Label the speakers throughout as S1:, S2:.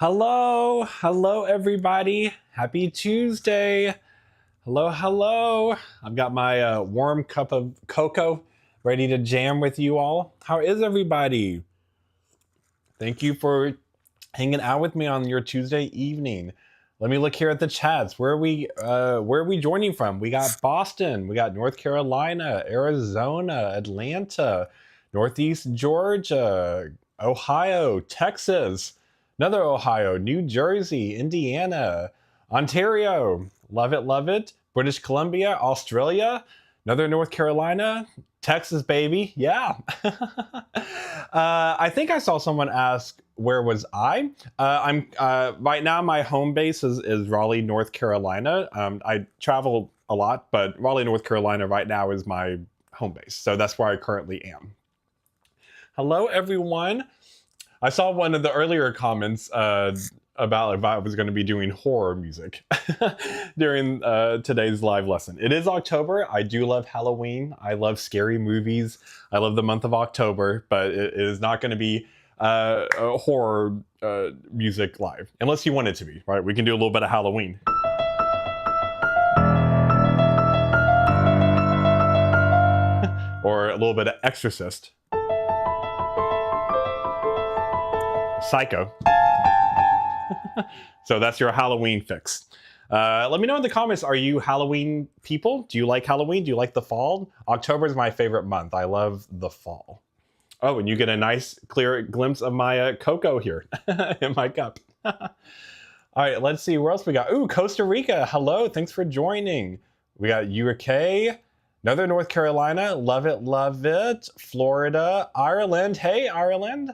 S1: Hello everybody. Happy Tuesday. Hello. I've got my warm cup of cocoa ready to jam with you all. How is everybody? Thank you for hanging out with me on your Tuesday evening. Let me look here at the chats. Where are we joining from? We got Boston, we got North Carolina, Arizona, Atlanta, Northeast Georgia, Ohio, Texas, another Ohio, New Jersey, Indiana, Ontario. Love it. British Columbia, Australia, another North Carolina, Texas, baby. Yeah. I think I saw someone ask, where was I? I'm right now, my home base is Raleigh, North Carolina. I travel a lot, but Raleigh, North Carolina right now is my home base. So that's where I currently am. Hello, everyone. I saw one of the earlier comments about if I was going to be doing horror music during today's live lesson. It is October. I do love Halloween. I love scary movies. I love the month of October, but it is not going to be a horror music live, unless you want it to be, right? We can do a little bit of Halloween. Or a little bit of Exorcist. Psycho. So that's your Halloween fix. Let me know in the comments, are you Halloween people? Do you like Halloween? Do you like the fall? October is my favorite month. I love the fall. Oh, and you get a nice clear glimpse of my cocoa here in my cup. All right, let's see where else we got. Ooh, Costa Rica. Hello, thanks for joining. We got UK, another North Carolina. Love it. Florida, Ireland. Hey, Ireland.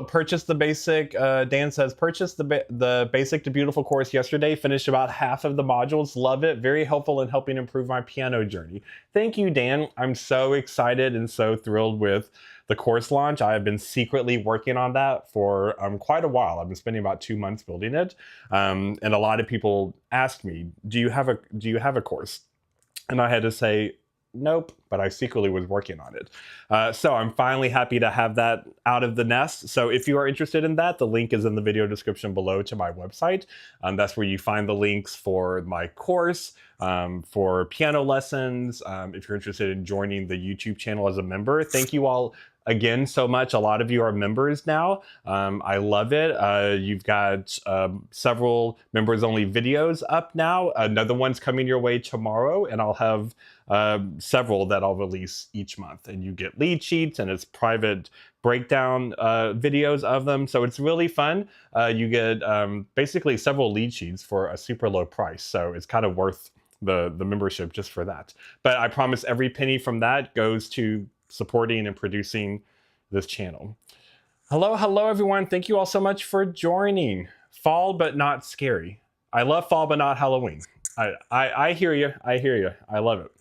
S1: Purchased the basic. Dan says, purchased the basic to beautiful course yesterday. Finished about half of the modules. Love it. Very helpful in helping improve my piano journey. Thank you, Dan. I'm so excited and so thrilled with the course launch. I have been secretly working on that for quite a while. I've been spending about 2 months building it. And a lot of people asked me, do you have a course? And I had to say, nope, but I secretly was working on it. So I'm finally happy to have that out of the nest. So if you are interested in that, the link is in the video description below to my website. That's where you find the links for my course, for piano lessons. If you're interested in joining the YouTube channel as a member, thank you all again so much. A lot of you are members now. I love it. You've got several members only videos up now. Another one's coming your way tomorrow, and I'll have several that I'll release each month, and you get lead sheets and it's private breakdown videos of them. So it's really fun. You get basically several lead sheets for a super low price. So it's kind of worth the membership just for that. But I promise every penny from that goes to supporting and producing this channel. Hello everyone. Thank you all so much for joining. Fall but not scary. I love fall but not Halloween. I hear you. I love it.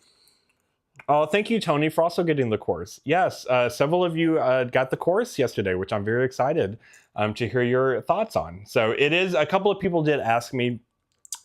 S1: Oh, thank you, Tony, for also getting the course. Yes, several of you got the course yesterday, which I'm very excited to hear your thoughts on. So it is, a couple of people did ask me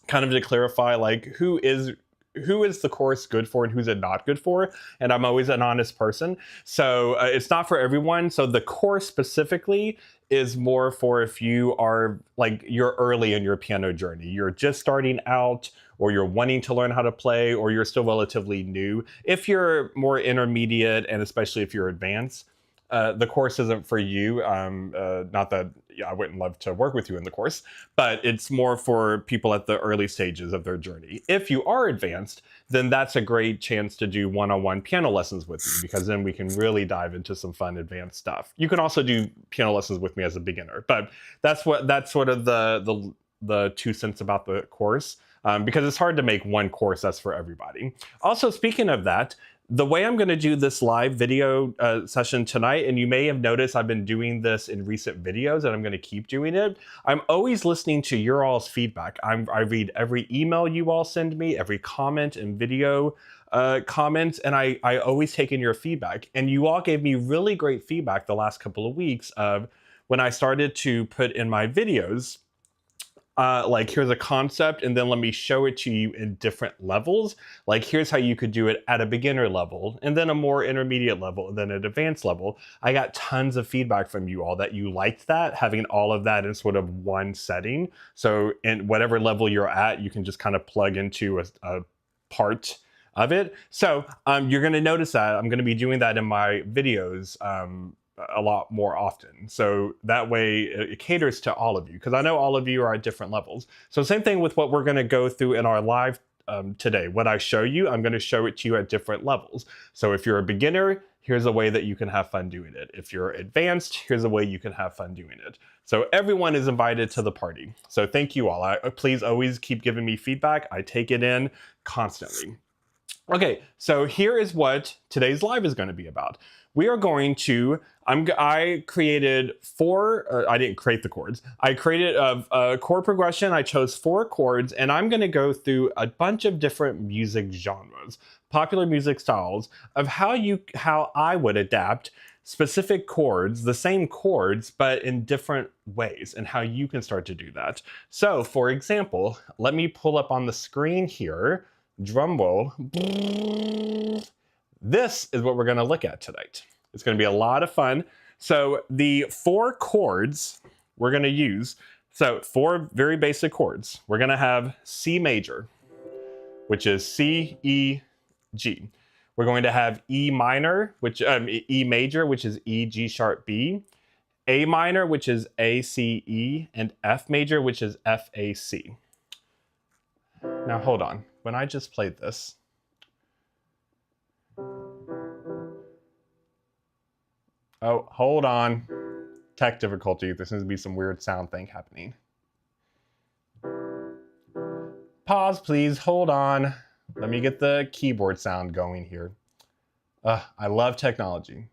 S1: kind of to clarify, like, who is the course good for and who's it not good for? And I'm always an honest person. So it's not for everyone. So the course specifically is more for if you are, like, you're early in your piano journey. You're just starting out, or you're wanting to learn how to play, or you're still relatively new. If you're more intermediate, and especially if you're advanced, the course isn't for you. Not that I wouldn't love to work with you in the course, but it's more for people at the early stages of their journey. If you are advanced, then that's a great chance to do one-on-one piano lessons with me, because then we can really dive into some fun advanced stuff. You can also do piano lessons with me as a beginner, but that's sort of the 2 cents about the course, because it's hard to make one course that's for everybody. Also, speaking of that, the way I'm going to do this live video session tonight, and you may have noticed I've been doing this in recent videos, and I'm going to keep doing it. I'm always listening to your all's feedback. I read every email you all send me, every comment and video comment, and I always take in your feedback. And you all gave me really great feedback the last couple of weeks of when I started to put in my videos like here's a concept and then let me show it to you in different levels. Like here's how you could do it at a beginner level and then a more intermediate level and then an advanced level. I got tons of feedback from you all that you liked that, having all of that in sort of one setting. So in whatever level you're at, you can just kind of plug into a part of it. So you're going to notice that I'm going to be doing that in my videos a lot more often. So that way it caters to all of you, because I know all of you are at different levels. So same thing with what we're going to go through in our live today. What I show you, I'm going to show it to you at different levels. So if you're a beginner, here's a way that you can have fun doing it. If you're advanced, here's a way you can have fun doing it. So everyone is invited to the party. So thank you all. Please always keep giving me feedback. I take it in constantly. Okay, so here is what today's live is going to be about. We are going to, I created four, I didn't create the chords. I created a chord progression. I chose 4 chords, and I'm going to go through a bunch of different music genres, popular music styles, of how I would adapt specific chords, the same chords, but in different ways, and how you can start to do that. So for example, let me pull up on the screen here, drum roll. This is what we're going to look at tonight. It's going to be a lot of fun. So the 4 chords we're going to use, so 4 very basic chords. We're going to have C major, which is C, E, G. We're going to have E minor, which E major, which is E, G sharp, B. A minor, which is A, C, E, and F major, which is F, A, C. Now hold on. When I just played this, oh, hold on. Tech difficulty. There seems to be some weird sound thing happening. Pause, please. Hold on. Let me get the keyboard sound going here. I love technology.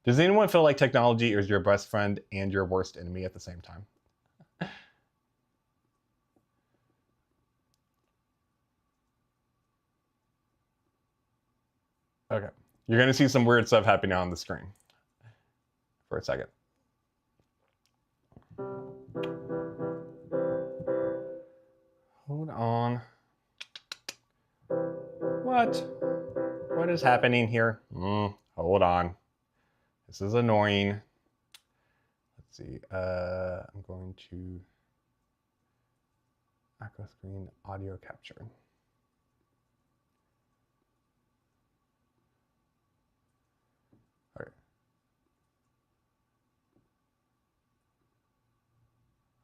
S1: Does anyone feel like technology is your best friend and your worst enemy at the same time? Okay. You're going to see some weird stuff happening on the screen for a second. Hold on. What is happening here? Hold on. This is annoying. Let's see. I'm going to aqua screen audio capture. Okay.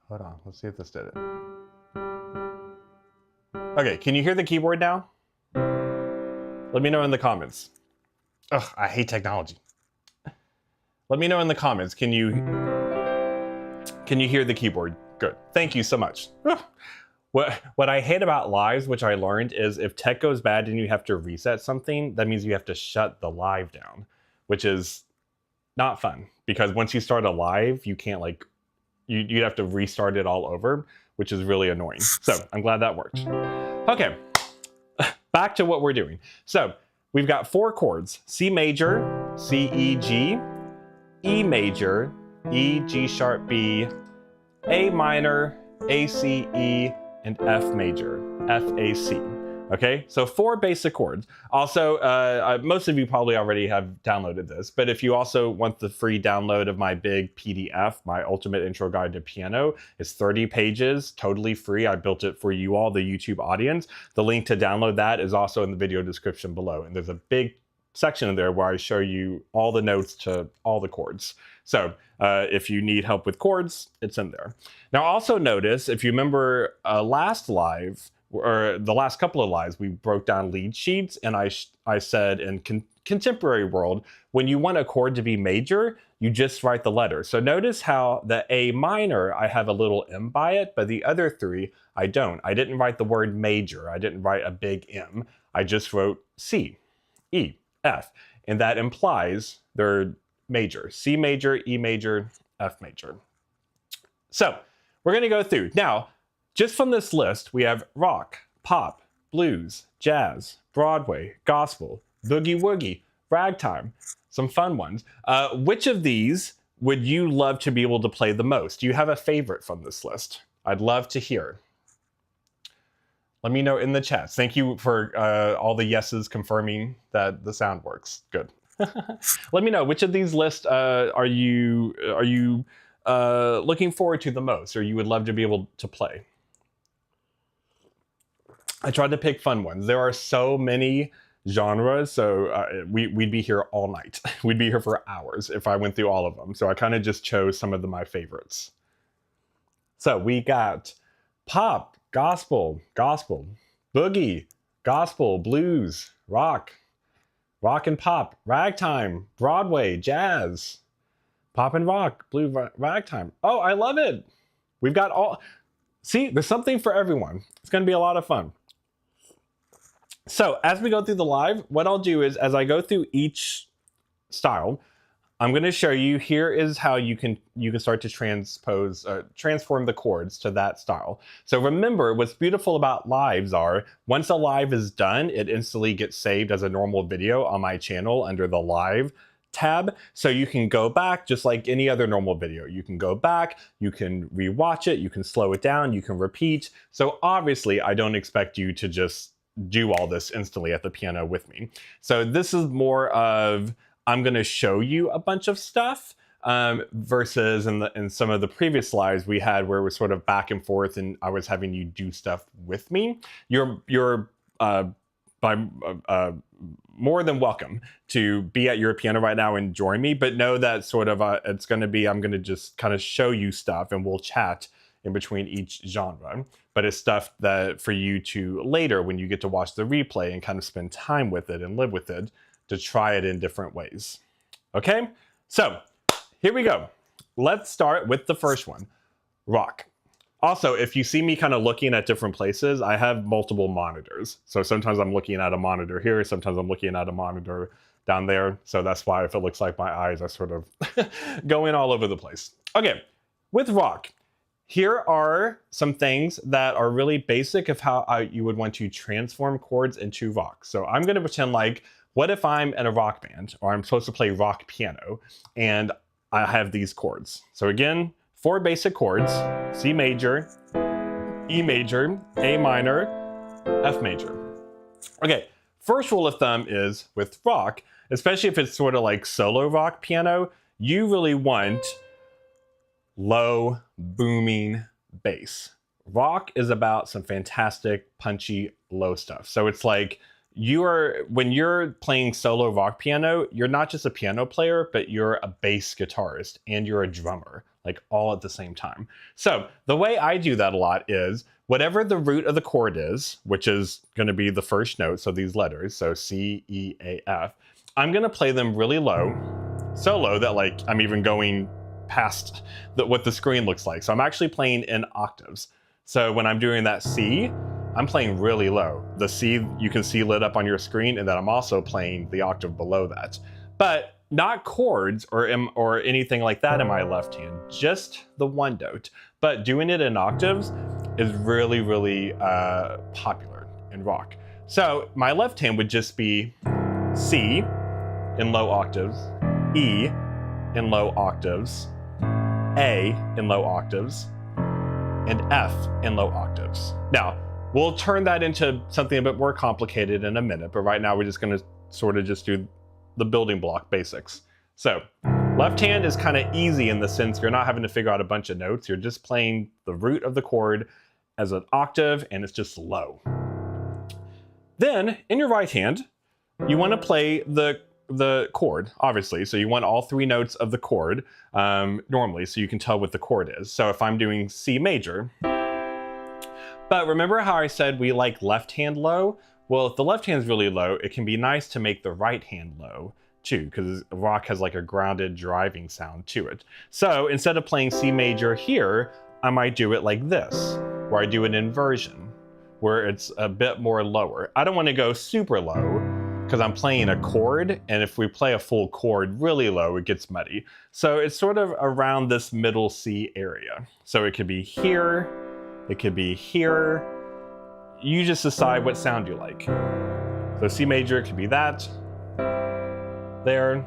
S1: Hold on. Let's see if this did it. Okay, can you hear the keyboard now? Let me know in the comments. Ugh, I hate technology. Let me know in the comments. Can you hear the keyboard? Good. Thank you so much. Ugh. What I hate about lives, which I learned, is if tech goes bad and you have to reset something, that means you have to shut the live down, which is not fun, because once you start a live, you can't you'd have to restart it all over, which is really annoying. So I'm glad that worked. Okay, back to what we're doing. So we've got 4 chords: C major, C, E, G, E major, E, G sharp, B, A minor, A, C, E, and F major, F, A, C. Okay, so 4 basic chords. Also, most of you probably already have downloaded this, but if you also want the free download of my big PDF, my Ultimate Intro Guide to Piano, it's 30 pages, totally free. I built it for you all, the YouTube audience. The link to download that is also in the video description below, and there's a big section in there where I show you all the notes to all the chords. So if you need help with chords, it's in there. Now also notice, if you remember last live, or the last couple of lives, we broke down lead sheets, and I said in contemporary world, when you want a chord to be major, you just write the letter. So notice how the A minor, I have a little M by it, but the other 3, I don't. I didn't write the word major. I didn't write a big M. I just wrote C, E, F, and that implies they're major. C major, E major, F major. So we're going to go through. Now, just from this list, we have rock, pop, blues, jazz, Broadway, gospel, boogie-woogie, ragtime, some fun ones. Which of these would you love to be able to play the most? Do you have a favorite from this list? I'd love to hear. Let me know in the chats. Thank you for all the yeses confirming that the sound works. Good. Let me know, which of these lists are you looking forward to the most, or you would love to be able to play? I tried to pick fun ones. There are so many genres, so we'd be here all night. We'd be here for hours if I went through all of them. So I kind of just chose some of my favorites. So we got pop, gospel, boogie, gospel, blues, rock and pop, ragtime, Broadway, jazz, pop and rock, ragtime. Oh, I love it. We've got all, see, there's something for everyone. It's gonna be a lot of fun. So as we go through the live, what I'll do is, as I go through each style, I'm going to show you, here is how you can start to transform the chords to that style. So remember, what's beautiful about lives are, once a live is done, it instantly gets saved as a normal video on my channel under the live tab. So you can go back just like any other normal video. You can go back, you can rewatch it, you can slow it down, you can repeat. So obviously I don't expect you to just do all this instantly at the piano with me. So this is more of, I'm going to show you a bunch of stuff versus in some of the previous slides we had where it was sort of back and forth and I was having you do stuff with me. You're more than welcome to be at your piano right now and join me, but know that sort of it's going to be, I'm going to just kind of show you stuff and we'll chat in between each genre. But it's stuff that for you to later, when you get to watch the replay and kind of spend time with it and live with it, to try it in different ways. Okay, so here we go. Let's start with the first one, rock. Also, if you see me kind of looking at different places, I have multiple monitors. So sometimes I'm looking at a monitor here, sometimes I'm looking at a monitor down there. So that's why if it looks like my eyes are sort of going all over the place. Okay, with rock, here are some things that are really basic of how you would want to transform chords into rock. So I'm gonna pretend like, what if I'm in a rock band or I'm supposed to play rock piano and I have these chords? So again, 4 basic chords: C major, E major, A minor, F major. Okay, first rule of thumb is with rock, especially if it's sort of like solo rock piano, you really want low booming bass. Rock is about some fantastic punchy low stuff. So it's like, when you're playing solo rock piano, you're not just a piano player, but you're a bass guitarist and you're a drummer, like all at the same time. So the way I do that a lot is, whatever the root of the chord is, which is going to be the first note, so these letters, so C, E, A, F, I'm going to play them really low, so low that like I'm even going past what the screen looks like. So I'm actually playing in octaves. So when I'm doing that C, I'm playing really low. The C you can see lit up on your screen, and then I'm also playing the octave below that. But not chords or anything like that in my left hand, just the one note. But doing it in octaves is really, really popular in rock. So my left hand would just be C in low octaves, E in low octaves, A in low octaves, and F in low octaves. Now, we'll turn that into something a bit more complicated in a minute, but right now we're just gonna sort of just do the building block basics. So, left hand is kind of easy in the sense you're not having to figure out a bunch of notes, you're just playing the root of the chord as an octave and it's just low. Then, in your right hand, you wanna play the chord, obviously. So you want all 3 notes of the chord normally, so you can tell what the chord is. So if I'm doing C major, but remember how I said we like left hand low? Well, if the left hand's really low, it can be nice to make the right hand low too, because rock has like a grounded driving sound to it. So instead of playing C major here, I might do it like this, where I do an inversion, where it's a bit more lower. I don't want to go super low, because I'm playing a chord, and if we play a full chord really low, it gets muddy. So it's sort of around this middle C area. So it could be here, it could be here. You just decide what sound you like. So C major, it could be that, there.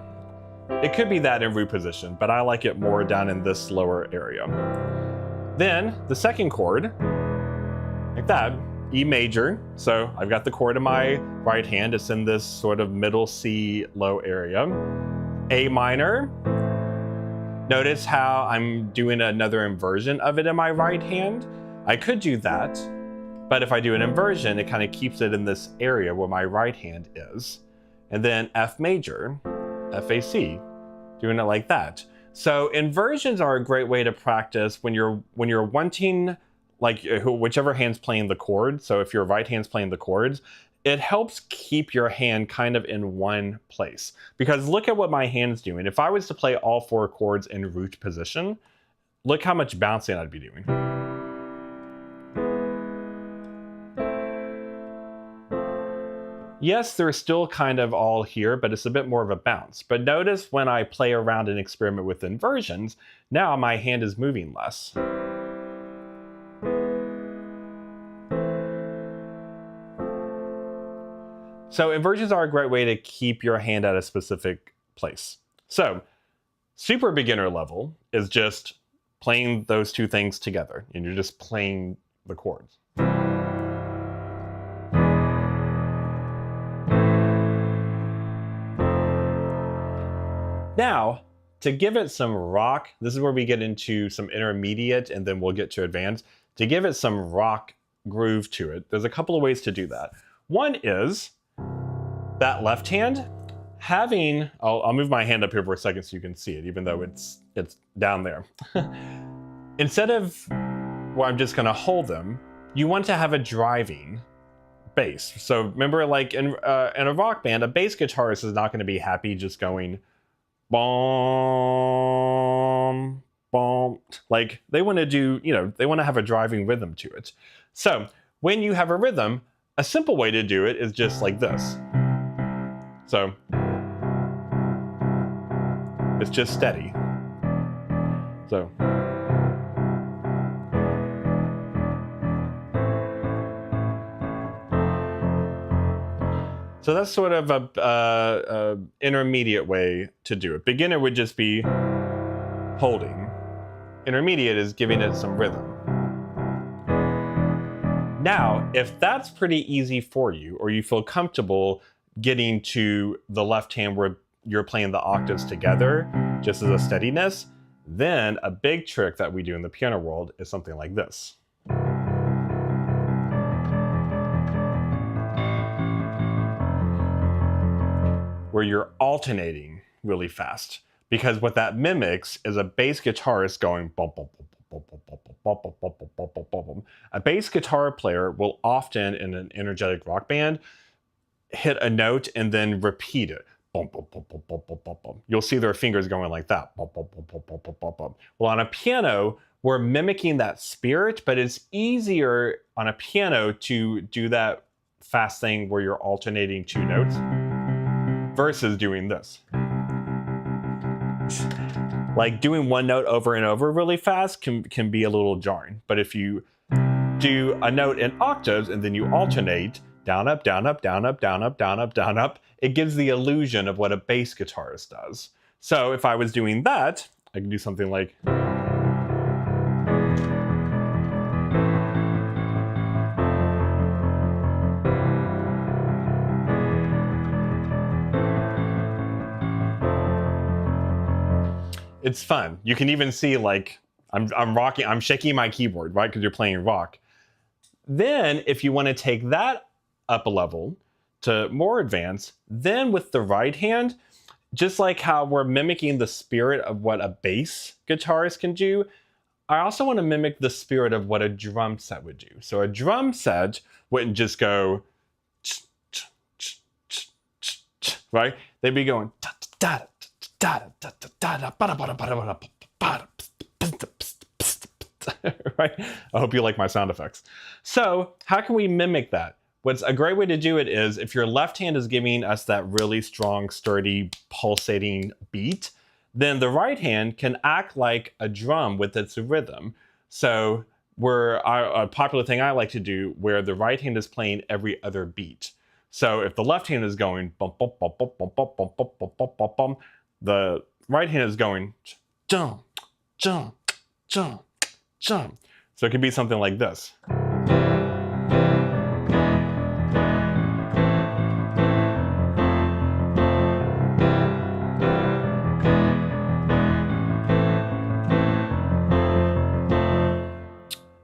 S1: It could be that in root position, but I like it more down in this lower area. Then the second chord, like that, E major. So I've got the chord in my right hand. It's in this sort of middle C low area. A minor. Notice how I'm doing another inversion of it in my right hand. I could do that, but if I do an inversion, it kind of keeps it in this area where my right hand is. And then F major, F-A-C, doing it like that. So inversions are a great way to practice when you're wanting, like whichever hand's playing the chord. So if your right hand's playing the chords, it helps keep your hand kind of in one place. Because look at what my hand's doing. If I was to play all 4 chords in root position, look how much bouncing I'd be doing. Yes, they're still kind of all here, but it's a bit more of a bounce. But notice when I play around and experiment with inversions, now my hand is moving less. So inversions are a great way to keep your hand at a specific place. So super beginner level is just playing those 2 things together, and you're just playing the chords. Now, to give it some rock, this is where we get into some intermediate and then we'll get to advanced. To give it some rock groove to it, there's a couple of ways to do that. One is that left hand having, I'll move my hand up here for a second so you can see it, even though it's down there. Instead of where I'm just gonna hold them, you want to have a driving bass. So remember, like in a rock band, a bass guitarist is not gonna be happy just going boom, boom. Like they want to do, they want to have a driving rhythm to it. So when you have a rhythm, a simple way to do it is just like this. So it's just steady. So. So that's sort of a intermediate way to do it. Beginner would just be holding. Intermediate is giving it some rhythm. Now, if that's pretty easy for you, or you feel comfortable getting to the left hand where you're playing the octaves together, just as a steadiness, then a big trick that we do in the piano world is something like this. Where you're alternating really fast. Because what that mimics is a bass guitarist going bum, bum, bum, bum, bum, bum, bum, bum, bum, bum, bum, bum, bum, bum. A bass guitar player will often, in an energetic rock band, hit a note and then repeat it. Bum, bum, bum, bum, bum, bum, bum, bum. You'll see their fingers going like that. Bum, bum, bum, bum, bum, bum, bum, bum. Well, on a piano, we're mimicking that spirit, but it's easier on a piano to do that fast thing where you're alternating 2 notes versus doing this. Like doing one note over and over really fast can be a little jarring. But if you do a note in octaves and then you alternate down, up, down, up, down, up, down, up, down, up, down, up, it gives the illusion of what a bass guitarist does. So if I was doing that, I could do something like. It's fun. You can even see like I'm rocking, I'm shaking my keyboard, right? Because you're playing rock. Then if you want to take that up a level to more advanced, then with the right hand, just like how we're mimicking the spirit of what a bass guitarist can do, I also want to mimic the spirit of what a drum set would do. So a drum set wouldn't just go, right? They'd be going, right? I hope you like my sound effects. So how can we mimic that? What's a great way to do it is if your left hand is giving us that really strong, sturdy, pulsating beat, then the right hand can act like a drum with its rhythm. So a popular thing I like to do where the right hand is playing every other beat. So if the left hand is going bum bum bum bum bum bum bum bum bum bum bum bum, the right hand is going jump, jump, jump, jump. So it could be something like this.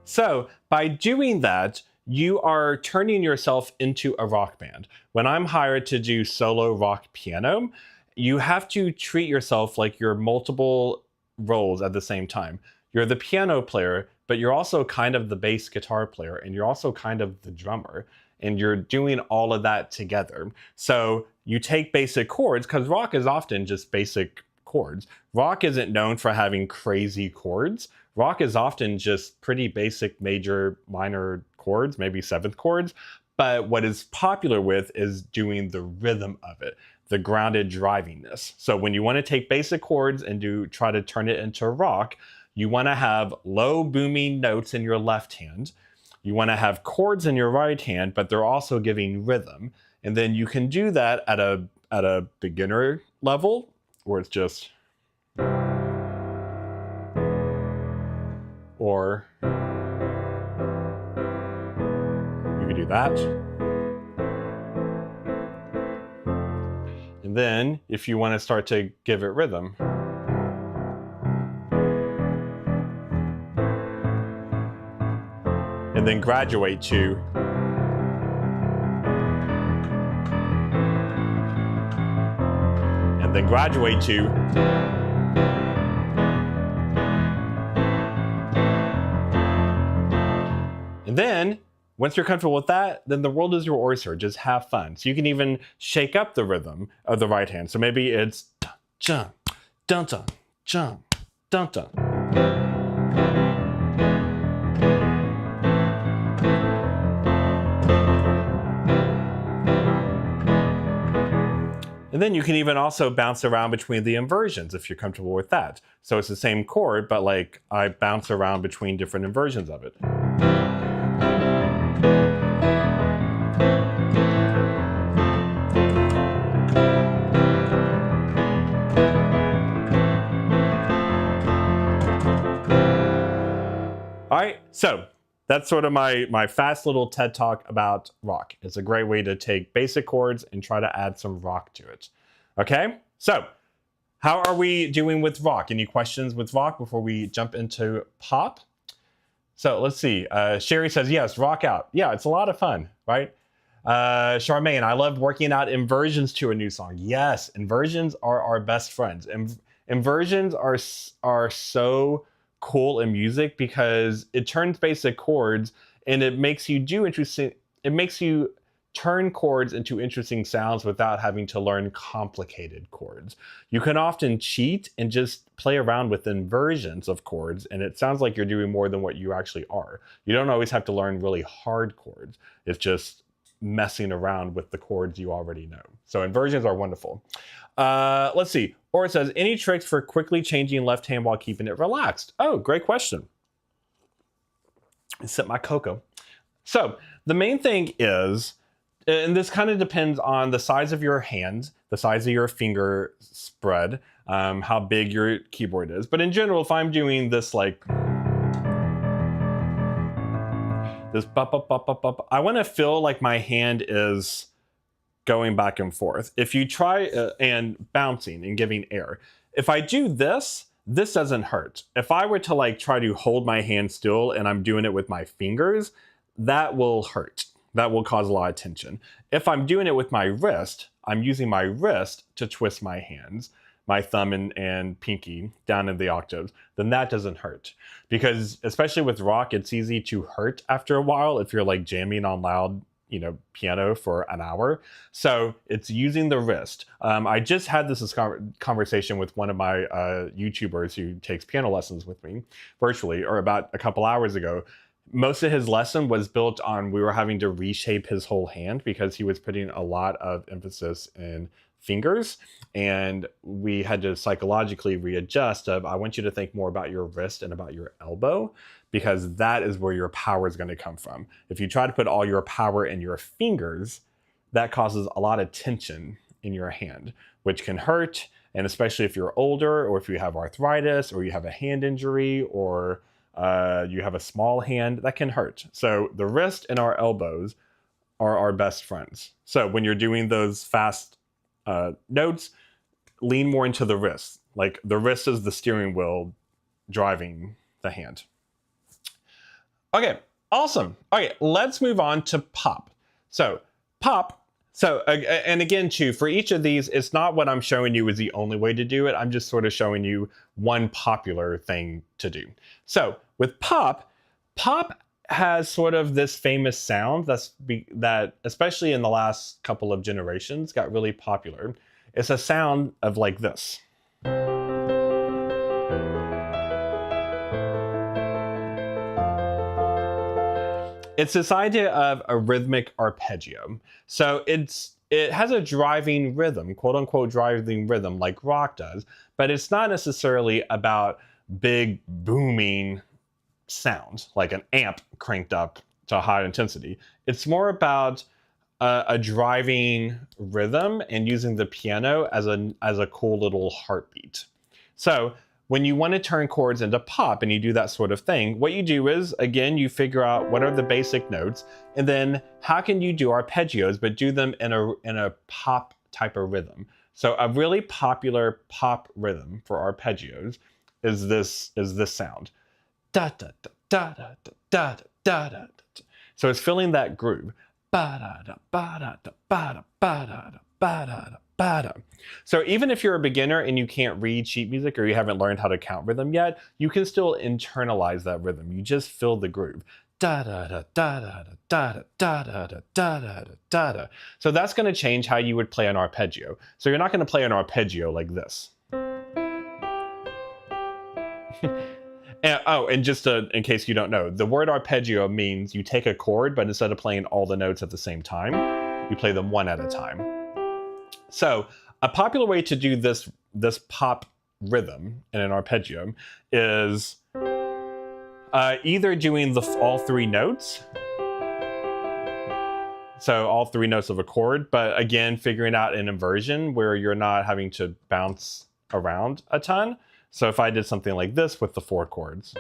S1: So by doing that, you are turning yourself into a rock band. When I'm hired to do solo rock piano, you have to treat yourself like you're multiple roles at the same time. You're the piano player, but you're also kind of the bass guitar player, and you're also kind of the drummer, and you're doing all of that together. So you take basic chords, because rock is often just basic chords. Rock isn't known for having crazy chords. Rock is often just pretty basic major, minor chords, maybe seventh chords. But what is popular with is doing the rhythm of it, the grounded drivingness. So when you want to take basic chords and try to turn it into rock, you want to have low booming notes in your left hand. You want to have chords in your right hand, but they're also giving rhythm. And then you can do that at a beginner level, where it's just, or you could do that. And then if you want to start to give it rhythm, and then graduate to, and then graduate to, and then once you're comfortable with that, then the world is your oyster. Just have fun. So you can even shake up the rhythm of the right hand. So maybe it's dun dun dun dun dun dun. And then you can even also bounce around between the inversions if you're comfortable with that. So it's the same chord, but like I bounce around between different inversions of it. All right, so that's sort of my fast little TED talk about rock. It's a great way to take basic chords and try to add some rock to it. Okay, so how are we doing with rock? Any questions with rock before we jump into pop? So let's see. Sherry says, yes, rock out. Yeah, it's a lot of fun, right? Charmaine, I love working out inversions to a new song. Yes, inversions are our best friends. Inversions are so cool in music because it turns basic chords and it makes you turn chords into interesting sounds without having to learn complicated chords. You can often cheat and just play around with inversions of chords, and it sounds like you're doing more than what you actually are. You don't always have to learn really hard chords. It's just messing around with the chords you already know. So inversions are wonderful. Let's see. Or it says, any tricks for quickly changing left hand while keeping it relaxed? Oh, great question. Sip my cocoa. So the main thing is, and this kind of depends on the size of your hand, the size of your finger spread, how big your keyboard is. But in general, if I'm doing this like this, I want to feel like my hand is going back and forth. If you try and bouncing and giving air, if I do this, this doesn't hurt. If I were to like try to hold my hand still and I'm doing it with my fingers, that will hurt. That will cause a lot of tension. If I'm doing it with my wrist, I'm using my wrist to twist my hands, my thumb and pinky down in the octaves, then that doesn't hurt. Because especially with rock, it's easy to hurt after a while if you're like jamming on loud, piano for an hour. So it's using the wrist. I just had this conversation with one of my YouTubers who takes piano lessons with me virtually, or about a couple hours ago. Most of his lesson was built on, we were having to reshape his whole hand because he was putting a lot of emphasis in fingers, and we had to psychologically readjust of, I want you to think more about your wrist and about your elbow, because that is where your power is going to come from. If you try to put all your power in your fingers, that causes a lot of tension in your hand, which can hurt. And especially if you're older, or if you have arthritis, or you have a hand injury, or You have a small hand, that can hurt. So the wrist and our elbows are our best friends. So when you're doing those fast notes, lean more into the wrist. Like the wrist is the steering wheel driving the hand. Okay, awesome. Okay, let's move on to pop. So pop, and again too, for each of these, it's not what I'm showing you is the only way to do it. I'm just sort of showing you one popular thing to do. So with pop has sort of this famous sound that especially in the last couple of generations got really popular. It's a sound of like this. It's this idea of a rhythmic arpeggio. So it has a driving rhythm, quote unquote driving rhythm like rock does, but it's not necessarily about big booming sound like an amp cranked up to high intensity. It's more about a driving rhythm and using the piano as a cool little heartbeat. So when you want to turn chords into pop and you do that sort of thing, what you do is, again, you figure out what are the basic notes, and then how can you do arpeggios, but do them in a pop type of rhythm. So a really popular pop rhythm for arpeggios is this sound. Da da da da da da da da. So it's filling that groove. Ba da da ba da da ba da ba da da ba da da ba da. So even if you're a beginner and you can't read sheet music or you haven't learned how to count rhythm yet, you can still internalize that rhythm. You just fill the groove. Da da da da da da da da da da da da da da. So that's going to change how you would play an arpeggio. So you're not going to play an arpeggio like this. And just in case you don't know, the word arpeggio means you take a chord, but instead of playing all the notes at the same time, you play them one at a time. So a popular way to do this pop rhythm in an arpeggio is either doing all three notes, so all three notes of a chord, but again, figuring out an inversion where you're not having to bounce around a ton. So if I did something like this with the 4 chords.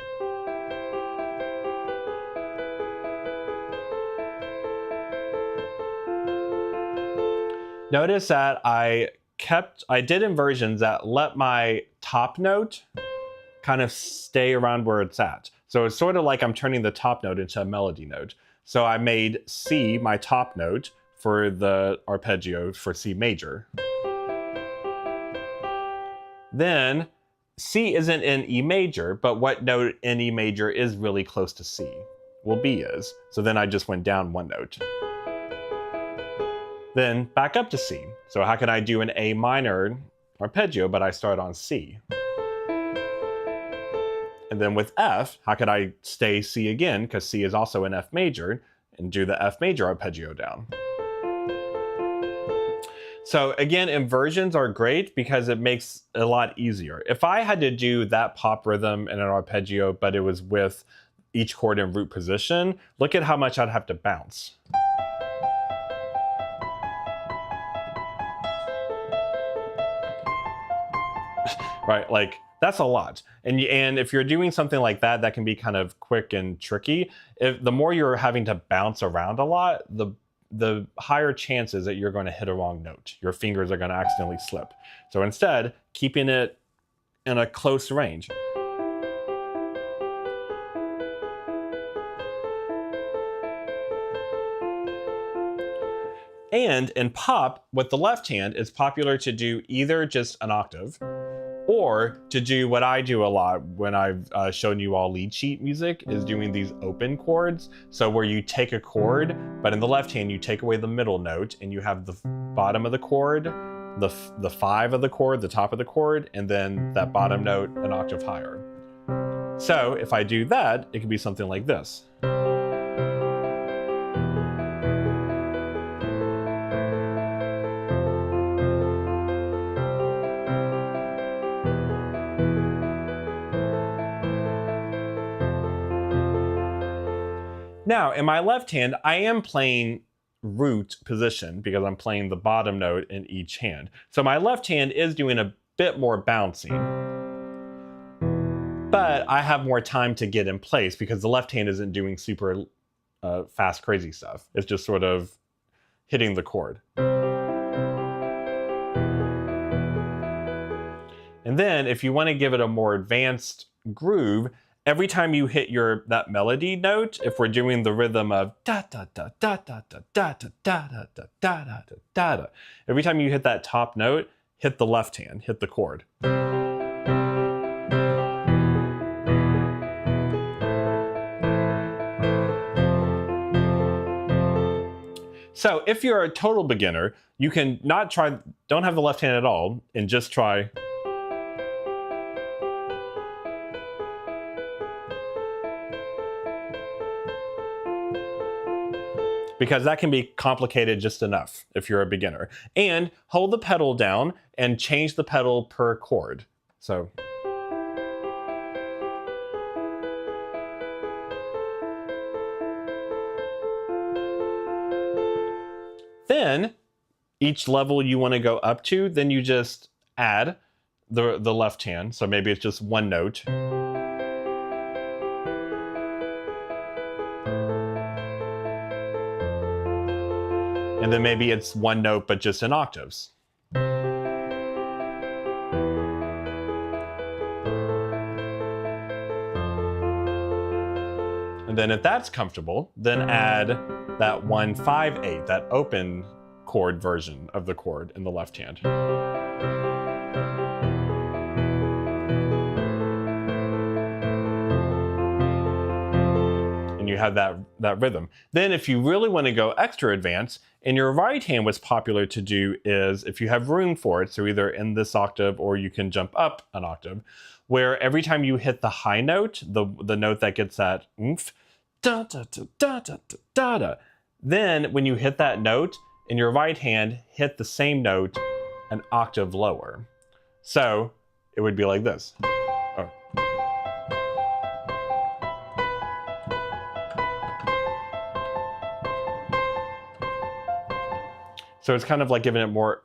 S1: Notice that I did inversions that let my top note kind of stay around where it's at. So it's sort of like I'm turning the top note into a melody note. So I made C my top note for the arpeggio for C major. Then C isn't in E major, but what note in E major is really close to C? Well, B is. So then I just went down 1 note. Then back up to C. So how can I do an A minor arpeggio, but I start on C? And then with F, how could I stay C again, because C is also in F major, and do the F major arpeggio down? So again, inversions are great because it makes it a lot easier. If I had to do that pop rhythm in an arpeggio, but it was with each chord in root position, look at how much I'd have to bounce. Right, like that's a lot. And if you're doing something like that, that can be kind of quick and tricky. The more you're having to bounce around a lot, the higher chances that you're going to hit a wrong note. Your fingers are going to accidentally slip. So instead, keeping it in a close range. And in pop, with the left hand, it's popular to do either just an octave, or to do what I do a lot when I've shown you all lead sheet music, is doing these open chords. So where you take a chord, but in the left hand, you take away the middle note and you have the bottom of the chord, the 5 of the chord, the top of the chord, and then that bottom note an octave higher. So if I do that, it could be something like this. Now, in my left hand, I am playing root position because I'm playing the bottom note in each hand. So my left hand is doing a bit more bouncing. but I have more time to get in place because the left hand isn't doing super fast, crazy stuff. It's just sort of hitting the chord. And then if you want to give it a more advanced groove, every time you hit that melody note, if we're doing the rhythm of da da da da da da da da da da da da da da da, every time you hit that top note, hit the left hand, hit the chord. So if you're a total beginner, you can don't have the left hand at all, and just try. Because that can be complicated just enough if you're a beginner. And hold the pedal down and change the pedal per chord. So. Then, each level you want to go up to, then you just add the left hand. So maybe it's just one note. And then maybe it's one note, but just in octaves. And then if that's comfortable, then add that 1-5-8, that open chord version of the chord in the left hand. And you have that rhythm. Then if you really want to go extra advanced, in your right hand, what's popular to do is, if you have room for it, so either in this octave or you can jump up an octave, where every time you hit the high note, the note that gets that oomph, da da da da da da da, then when you hit that note, in your right hand, hit the same note an octave lower. So it would be like this. Oh. So it's kind of like giving it more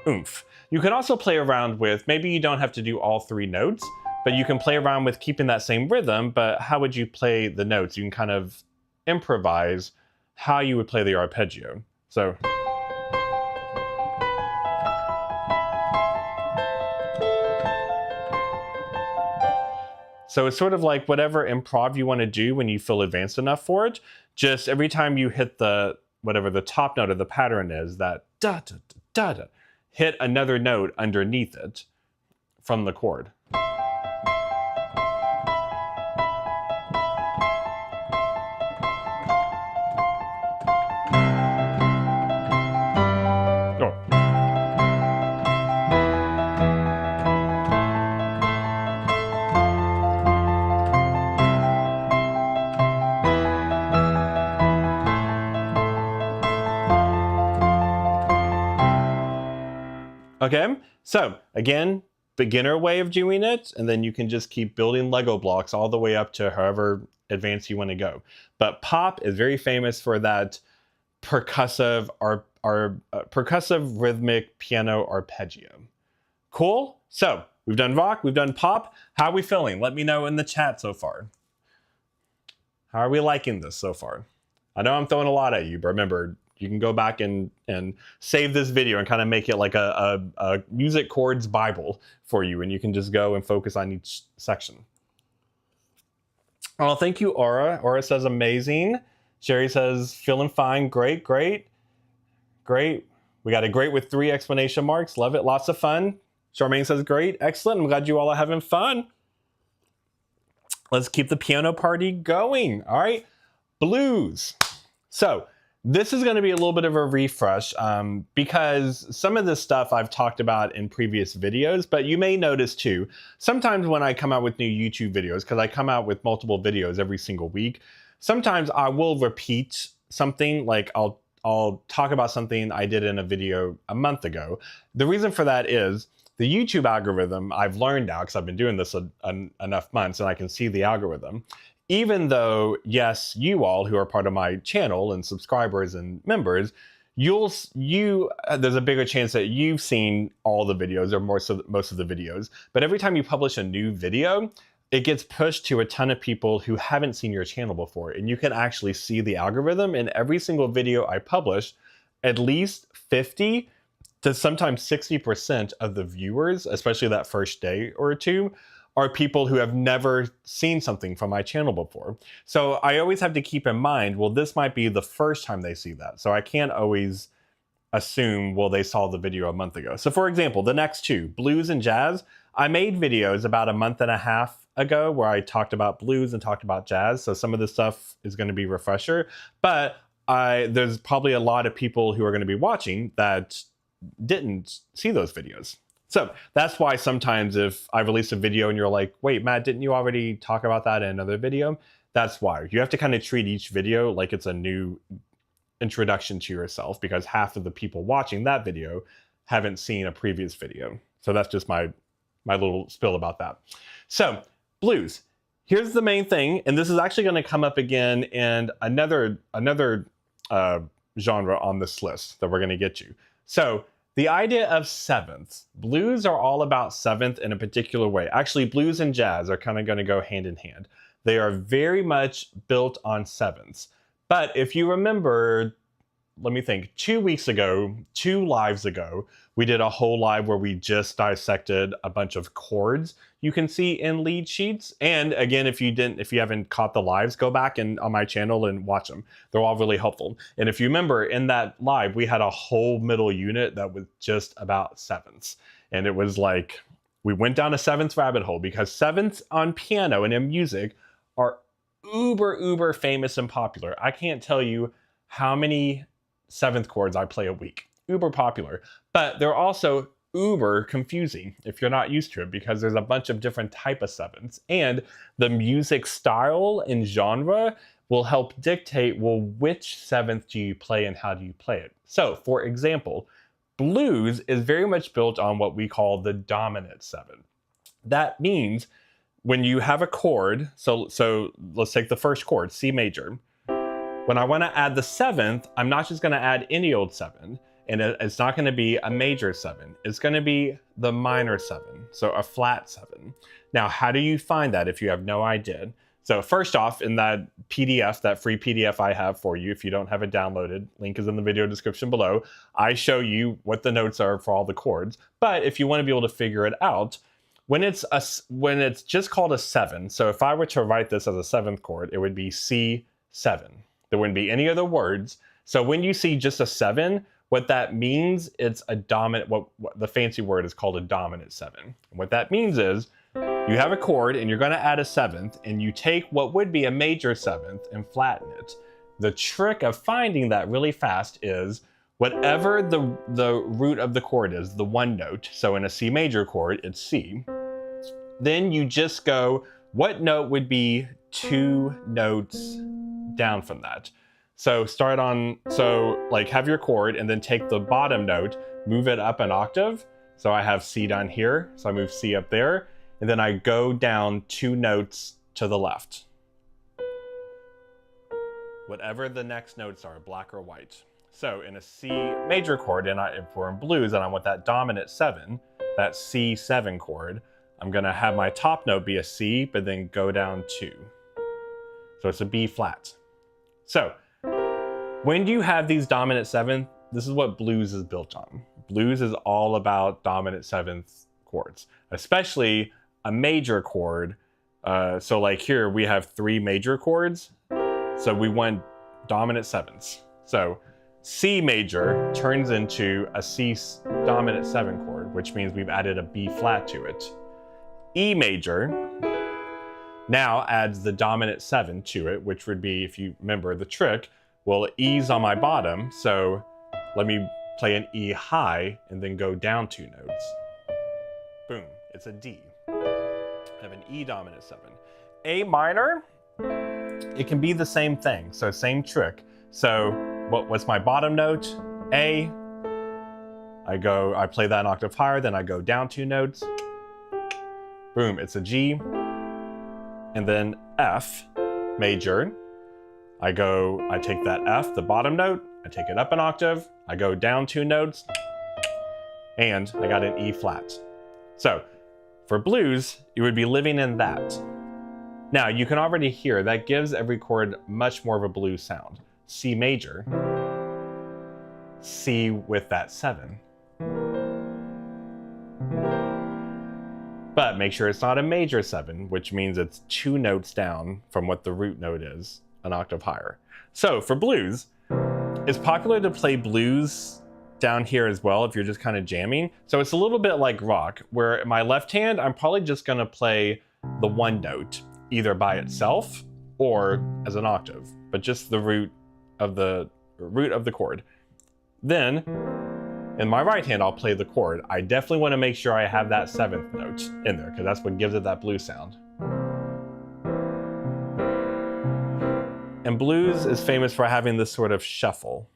S1: oomph. You can also play around with, maybe you don't have to do all three notes, but you can play around with keeping that same rhythm, but how would you play the notes? You can kind of improvise how you would play the arpeggio. So. So it's sort of like whatever improv you want to do when you feel advanced enough for it, just every time you hit whatever the top note of the pattern is, that da da da da, hit another note underneath it from the chord. Okay, so again, beginner way of doing it, and then you can just keep building Lego blocks all the way up to however advanced you want to go. But pop is very famous for that percussive percussive rhythmic piano arpeggio. Cool? So we've done rock, we've done pop. How are we feeling? Let me know in the chat so far. How are we liking this so far? I know I'm throwing a lot at you, but remember, you can go back and save this video and kind of make it like a music chords Bible for you, and you can just go and focus on each section. Oh, thank you, Aura. Aura says amazing. Sherry says feeling fine. Great, great, great. We got a great with 3 exclamation marks. Love it. Lots of fun. Charmaine says great. Excellent. I'm glad you all are having fun. Let's keep the piano party going. All right. Blues. So this is going to be a little bit of a refresh because some of this stuff I've talked about in previous videos, but you may notice too, sometimes when I come out with new YouTube videos, because I come out with multiple videos every single week, sometimes I will repeat something, like I'll talk about something I did in a video a month ago. The reason for that is the YouTube algorithm, I've learned now because I've been doing this enough months and I can see the algorithm. Even though, yes, you all who are part of my channel and subscribers and members, there's a bigger chance that you've seen all the videos or most of the videos. But every time you publish a new video, it gets pushed to a ton of people who haven't seen your channel before. And you can actually see the algorithm in every single video I publish. At least 50 to sometimes 60% of the viewers, especially that first day or two, are people who have never seen something from my channel before. So I always have to keep in mind, well, this might be the first time they see that. So I can't always assume, well, they saw the video a month ago. So for example, the next two, blues and jazz, I made videos about a month and a half ago where I talked about blues and talked about jazz. So some of this stuff is going to be refresher, but there's probably a lot of people who are going to be watching that didn't see those videos. So that's why sometimes if I release a video and you're like, wait, Matt, didn't you already talk about that in another video? That's why. You have to kind of treat each video like it's a new introduction to yourself, because half of the people watching that video haven't seen a previous video. So that's just my little spill about that. So blues. Here's the main thing, and this is actually going to come up again in another genre on this list that we're going to get to. So the idea of sevenths. Blues are all about seventh in a particular way. Actually, blues and jazz are kind of going to go hand in hand. They are very much built on sevenths. But if you remember, let me think, 2 weeks ago, 2 lives ago, we did a whole live where we just dissected a bunch of chords you can see in lead sheets. And again, if you haven't caught the lives, go back and on my channel and watch them. They're all really helpful. And if you remember, in that live, we had a whole middle unit that was just about sevenths. And it was like, we went down a sevenths rabbit hole, because sevenths on piano and in music are uber famous and popular. I can't tell you how many seventh chords I play a week. Uber popular. But they're also uber confusing if you're not used to it, because there's a bunch of different type of sevenths, and the music style and genre will help dictate, well, which seventh do you play and how do you play it. So for example, blues is very much built on what we call the dominant seven. That means when you have a chord, so let's take the first chord, C major. When I want to add the seventh, I'm not just going to add any old seven, and it's not going to be a major seven. It's going to be the minor seven, so a flat seven. Now, how do you find that if you have no idea? So first off, in that PDF, that free PDF I have for you, if you don't have it downloaded, link is in the video description below, I show you what the notes are for all the chords. But if you want to be able to figure it out, when it's just called a seven, so if I were to write this as a seventh chord, it would be C7. There wouldn't be any other words. So when you see just a 7, what that means, it's a dominant, what the fancy word is called a dominant 7. And what that means is you have a chord and you're going to add a 7th, and you take what would be a major 7th and flatten it. The trick of finding that really fast is whatever the root of the chord is, the one note. So in a C major chord, it's C. Then you just go, what note would be 2 notes down from that? So like have your chord and then take the bottom note, move it up an octave. So I have C down here, so I move C up there, and then I go down 2 notes to the left. Whatever the next notes are, black or white. So in a C major chord, and if we're in blues and I want that dominant 7, that C7 chord, I'm gonna have my top note be a C, but then go down 2. So it's a B flat. So when you have these dominant 7th, this is what blues is built on. Blues is all about dominant 7th chords, especially a major chord. So like here we have 3 major chords. So we want dominant 7ths. So C major turns into a C dominant 7 chord, which means we've added a B flat to it. E major now adds the dominant 7 to it, which would be, if you remember the trick, well, E's on my bottom, so let me play an E high and then go down 2 notes. Boom, it's a D. I have an E dominant 7. A minor, it can be the same thing, so same trick. So what's my bottom note? A. I play that an octave higher, then I go down 2 notes. Boom, it's a G. And then F major. I take that F, the bottom note, I take it up an octave, I go down 2 notes, and I got an E flat. So for blues, you would be living in that. Now you can already hear that gives every chord much more of a blues sound. C major, C with that 7. But make sure it's not a major 7, which means it's 2 notes down from what the root note is, an octave higher. So for blues, it's popular to play blues down here as well if you're just kind of jamming. So it's a little bit like rock, where my left hand, I'm probably just gonna play the 1 note, either by itself or as an octave, but just the root of the chord. Then, in my right hand, I'll play the chord. I definitely want to make sure I have that 7th note in there, because that's what gives it that blues sound. And blues is famous for having this sort of shuffle.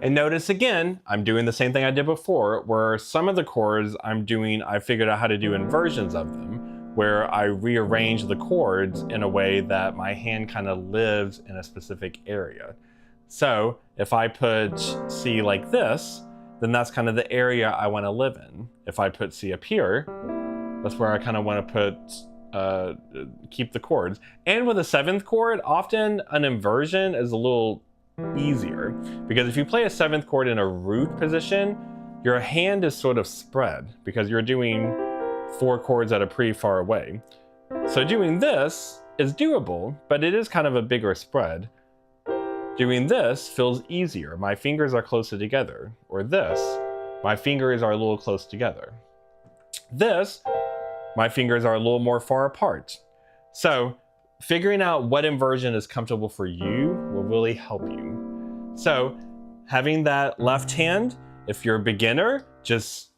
S1: And notice again, I'm doing the same thing I did before, where some of the chords I figured out how to do inversions of them, where I rearrange the chords in a way that my hand kind of lives in a specific area. So if I put C like this, then that's kind of the area I want to live in. If I put C up here, that's where I kind of want to keep the chords. And with a 7th chord, often an inversion is a little easier, because if you play a 7th chord in a root position, your hand is sort of spread because you're doing 4 chords that are pretty far away. So doing this is doable, but it is kind of a bigger spread. Doing this feels easier. My fingers are closer together. Or this, my fingers are a little close together. This, my fingers are a little more far apart. So figuring out what inversion is comfortable for you will really help you. So having that left hand, if you're a beginner, just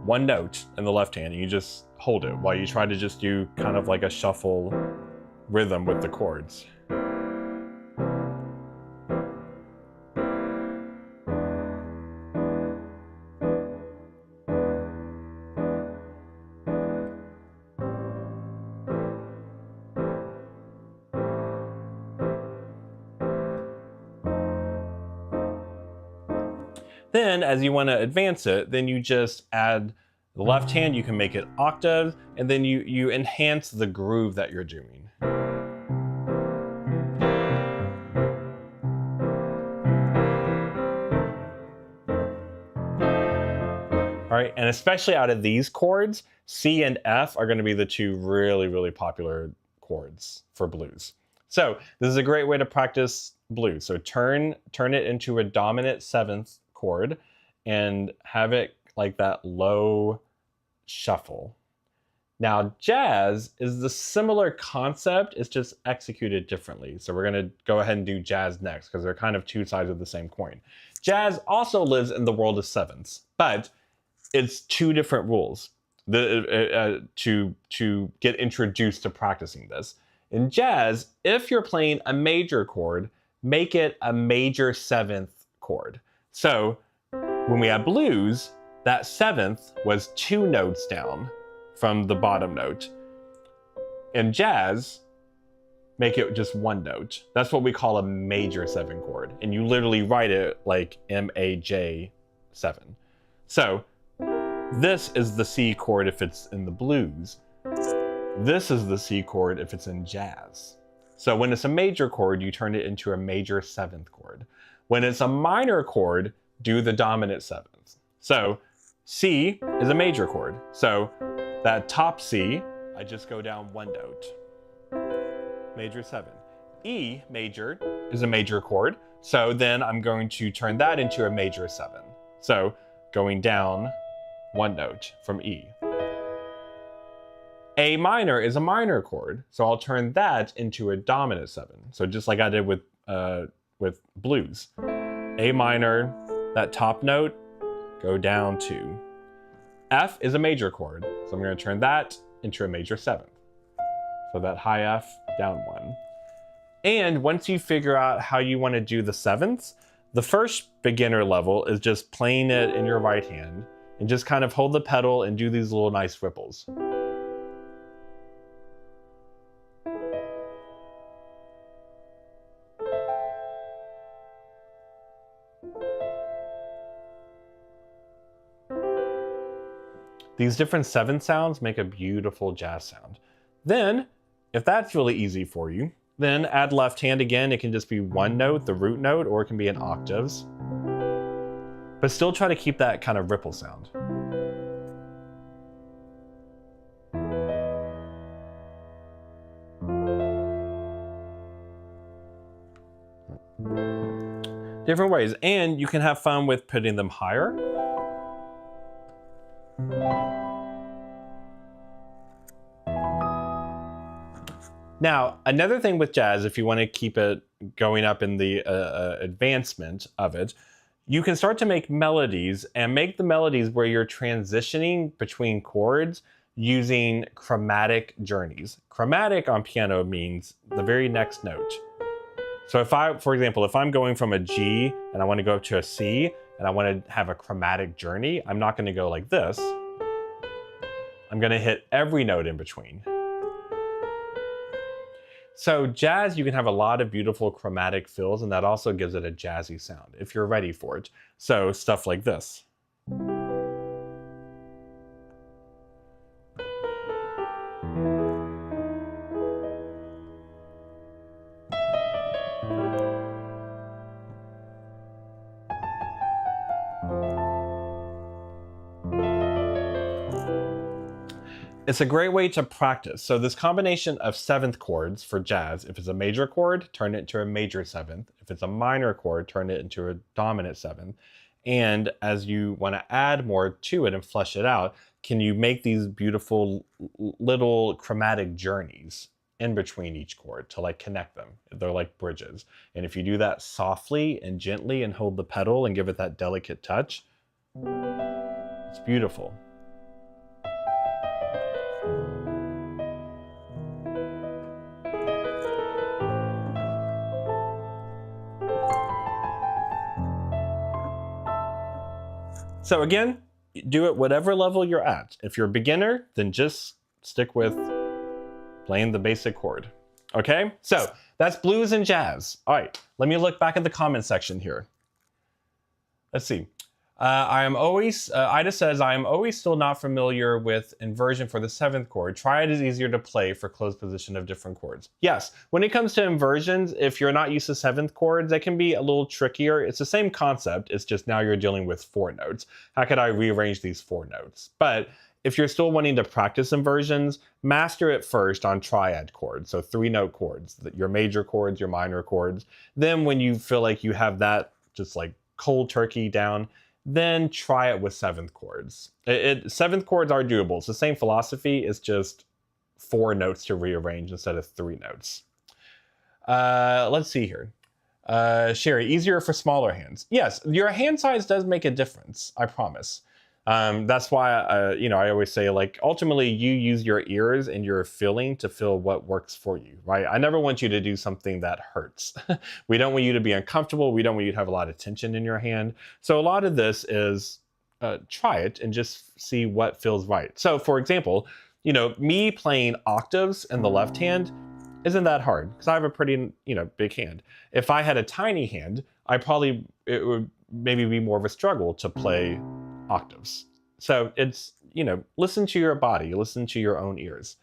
S1: 1 note in the left hand and you just hold it while you try to just do kind of like a shuffle rhythm with the chords. Then as you want to advance it, then you just add the left hand, you can make it octaves, and then you enhance the groove that you're doing. All right, and especially out of these chords, C and F are going to be the 2 really, really popular chords for blues. So this is a great way to practice blues. So turn it into a dominant 7th chord and have it like that low shuffle. Now jazz is the similar concept, it's just executed differently. So we're going to go ahead and do jazz next because they're kind of 2 sides of the same coin. Jazz also lives in the world of 7ths, but it's 2 different rules to get introduced to practicing this. In jazz, if you're playing a major chord, make it a major 7th chord. So when we have blues, that 7th was 2 notes down from the bottom note. In jazz, make it just 1 note. That's what we call a major 7 chord. And you literally write it like M-A-J 7. So this is the C chord if it's in the blues. This is the C chord if it's in jazz. So when it's a major chord, you turn it into a major 7th chord. When it's a minor chord, do the dominant 7th. So C is a major chord. So that top C, I just go down 1 note. Major 7. E major is a major chord. So then I'm going to turn that into a major 7. So going down 1 note from E. A minor is a minor chord. So I'll turn that into a dominant 7. So just like I did with blues. A minor, that top note, go down 2. F is a major chord, so I'm going to turn that into a major 7th. So that high F, down 1. And once you figure out how you want to do the 7ths, The first beginner level is just playing it in your right hand and just kind of hold the pedal and do these little nice ripples. These different 7th sounds make a beautiful jazz sound. Then, if that's really easy for you, then add left hand again. It can just be one note, the root note, or it can be in octaves. But still try to keep that kind of ripple sound. Different ways, and you can have fun with putting them higher. Now, another thing with jazz, if you want to keep it going up in the advancement of it, you can start to make melodies and make the melodies where you're transitioning between chords using chromatic journeys. Chromatic on piano means the very next note. So for example, if I'm going from a G and I want to go up to a C and I want to have a chromatic journey, I'm not going to go like this. I'm going to hit every note in between. So jazz, you can have a lot of beautiful chromatic fills, and that also gives it a jazzy sound if you're ready for it. So stuff like this. It's a great way to practice. So this combination of 7th chords for jazz, if it's a major chord, turn it into a major 7th. If it's a minor chord, turn it into a dominant 7th. And as you want to add more to it and flesh it out, can you make these beautiful little chromatic journeys in between each chord to like connect them? They're like bridges. And if you do that softly and gently and hold the pedal and give it that delicate touch, it's beautiful. So again, do it whatever level you're at. If you're a beginner, then just stick with playing the basic chord. Okay, so that's blues and jazz. All right, let me look back at the comment section here. Let's see. Ida says, I am always still not familiar with inversion for the 7th chord. Try it is easier to play for closed position of different chords. Yes, when it comes to inversions, if you're not used to 7th chords, that can be a little trickier. It's the same concept. It's just now you're dealing with 4 notes. How could I rearrange these 4 notes? But if you're still wanting to practice inversions, master it first on triad chords. So 3-note chords, your major chords, your minor chords. Then when you feel like you have that just like cold turkey down, then try it with 7th chords. 7th chords are doable. It's the same philosophy. It's just 4 notes to rearrange instead of 3 notes. Let's see here. Sherry, easier for smaller hands. Yes, your hand size does make a difference, I promise. That's why I always say, like, ultimately you use your ears and your feeling to feel what works for you, right? I never want you to do something that hurts. We don't want you to be uncomfortable. We don't want you to have a lot of tension in your hand. So a lot of this is try it and just see what feels right. So for example, me playing octaves in the left hand isn't that hard because I have a pretty, big hand. If I had a tiny hand, it would maybe be more of a struggle to play octaves. So it's, listen to your body, listen to your own ears.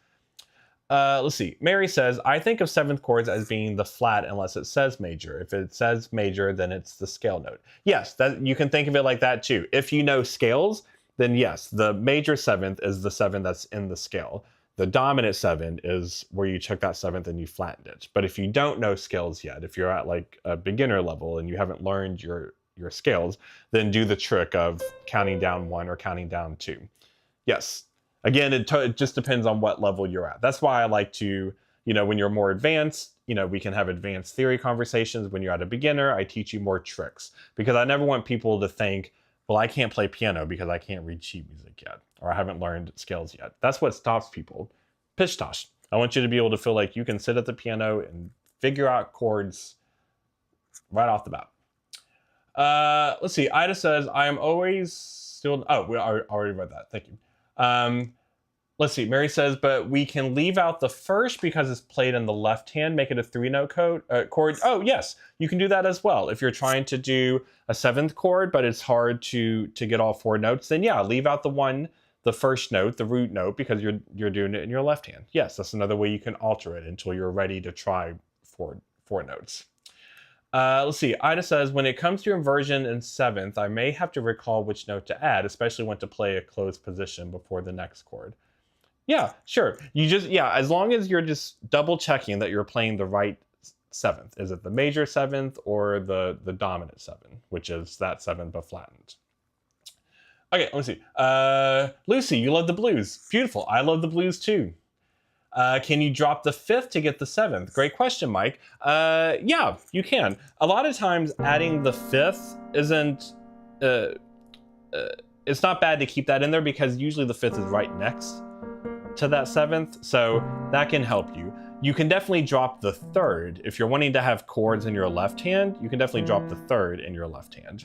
S1: Let's see. Mary says, I think of 7th chords as being the flat unless it says major. If it says major, then it's the scale note. Yes, that you can think of it like that too. If you know scales, then yes, the major 7th is the 7 that's in the scale. The dominant 7 is where you took that 7th and you flattened it. But if you don't know scales yet, if you're at like a beginner level and you haven't learned your scales, then do the trick of counting down 1 or counting down 2. Yes. Again, it just depends on what level you're at. That's why I like to, when you're more advanced, we can have advanced theory conversations. When you're at a beginner, I teach you more tricks because I never want people to think, well, I can't play piano because I can't read sheet music yet, or I haven't learned scales yet. That's what stops people. Pish tosh. I want you to be able to feel like you can sit at the piano and figure out chords right off the bat. Let's see. Ida says, I am always still. Oh, we already read that. Thank you. Let's see. Mary says, but we can leave out the first because it's played in the left hand, make it a 3-note chord. Oh, yes, you can do that as well. If you're trying to do a 7th chord, but it's hard to get all 4 notes, then yeah, leave out the first note, the root note, because you're doing it in your left hand. Yes, that's another way you can alter it until you're ready to try four notes. Let's see. Ida says, when it comes to inversion in 7th, I may have to recall which note to add, especially when to play a closed position before the next chord. Yeah, sure. Yeah, as long as you're just double checking that you're playing the right 7th. Is it the major 7th or the dominant 7, which is that 7 but flattened? Okay, let's see. Lucy, you love the blues. Beautiful. I love the blues too. Can you drop the 5th to get the 7th? Great question, Mike. Yeah, you can. A lot of times adding the 5th isn't, it's not bad to keep that in there because usually the 5th is right next to that 7th, so that can help you. You can definitely drop the 3rd. If you're wanting to have chords in your left hand, you can definitely drop the 3rd in your left hand.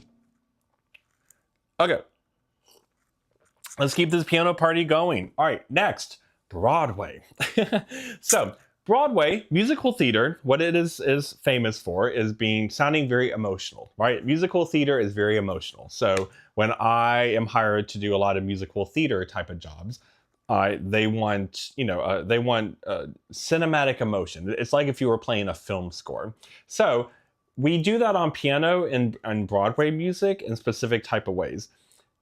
S1: Okay. Let's keep this piano party going. All right, next, Broadway. So, Broadway, musical theater, what it is famous for is sounding very emotional, right? Musical theater is very emotional. So, when I am hired to do a lot of musical theater type of jobs, they want cinematic emotion. It's like if you were playing a film score. So we do that on piano and Broadway music in specific type of ways.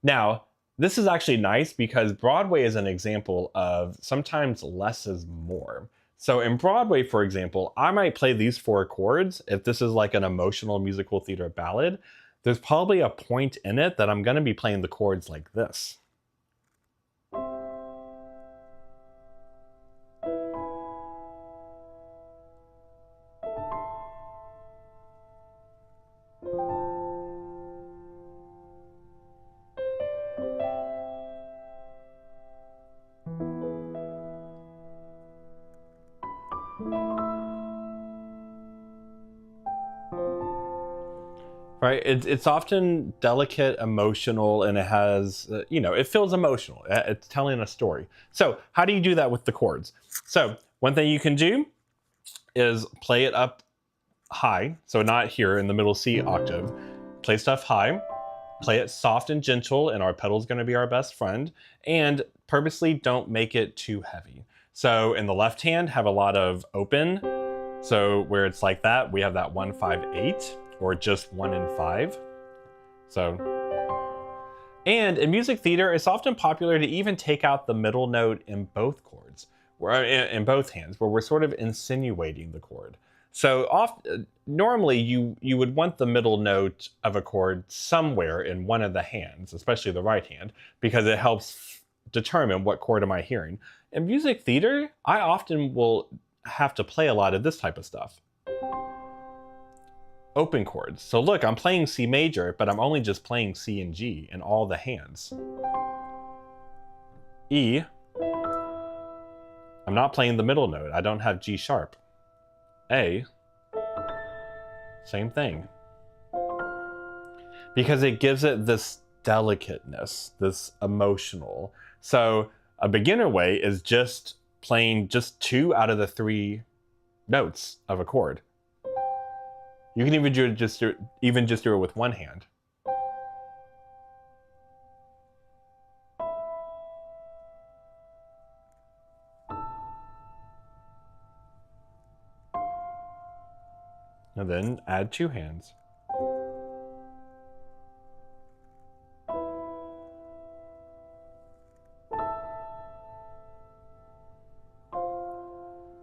S1: Now, this is actually nice because Broadway is an example of sometimes less is more. So in Broadway, for example, I might play these 4 chords. If this is like an emotional musical theater ballad, there's probably a point in it that I'm going to be playing the chords like this. Right, it's often delicate, emotional, and it has, it feels emotional. It's telling a story. So how do you do that with the chords? So one thing you can do is play it up high, so not here in the middle C octave. Play stuff high, play it soft and gentle, and our pedal's going to be our best friend, and purposely don't make it too heavy. So in the left hand, have a lot of open. So where it's like that, we have that 1, 5, 8. Or just 1 and 5. So, and in music theater, it's often popular to even take out the middle note in both chords, or in both hands, where we're sort of insinuating the chord. So normally you would want the middle note of a chord somewhere in one of the hands, especially the right hand, because it helps determine what chord am I hearing. In music theater, I often will have to play a lot of this type of stuff. Open chords. So look, I'm playing C major, but I'm only just playing C and G in all the hands. E. I'm not playing the middle note. I don't have G sharp. A. Same thing. Because it gives it this delicateness, this emotional. So a beginner way is just playing just 2 out of the 3 notes of a chord. You can even just do it with one hand. And then add 2 hands.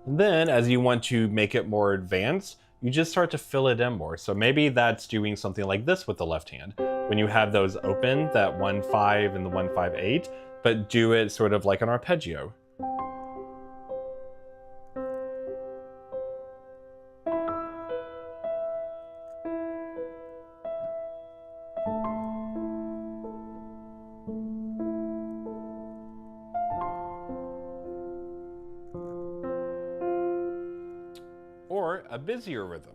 S1: And then as you want to make it more advanced, you just start to fill it in more. So maybe that's doing something like this with the left hand. When you have those open, that 1, 5 and the 1, 5, 8, but do it sort of like an arpeggio. Or a busier rhythm.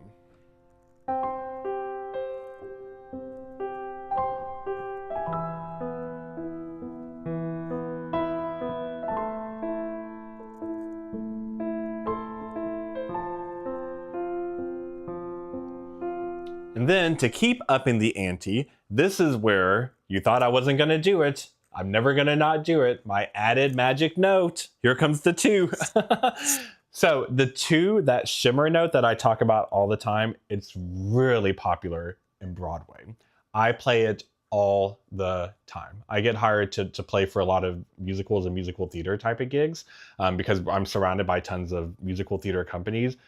S1: And then to keep upping the ante, this is where you thought I wasn't going to do it. I'm never going to not do it. My added magic note. Here comes the 2. So the 2, that shimmer note that I talk about all the time, it's really popular in Broadway. I play it all the time. I get hired to play for a lot of musicals and musical theater type of gigs because I'm surrounded by tons of musical theater companies.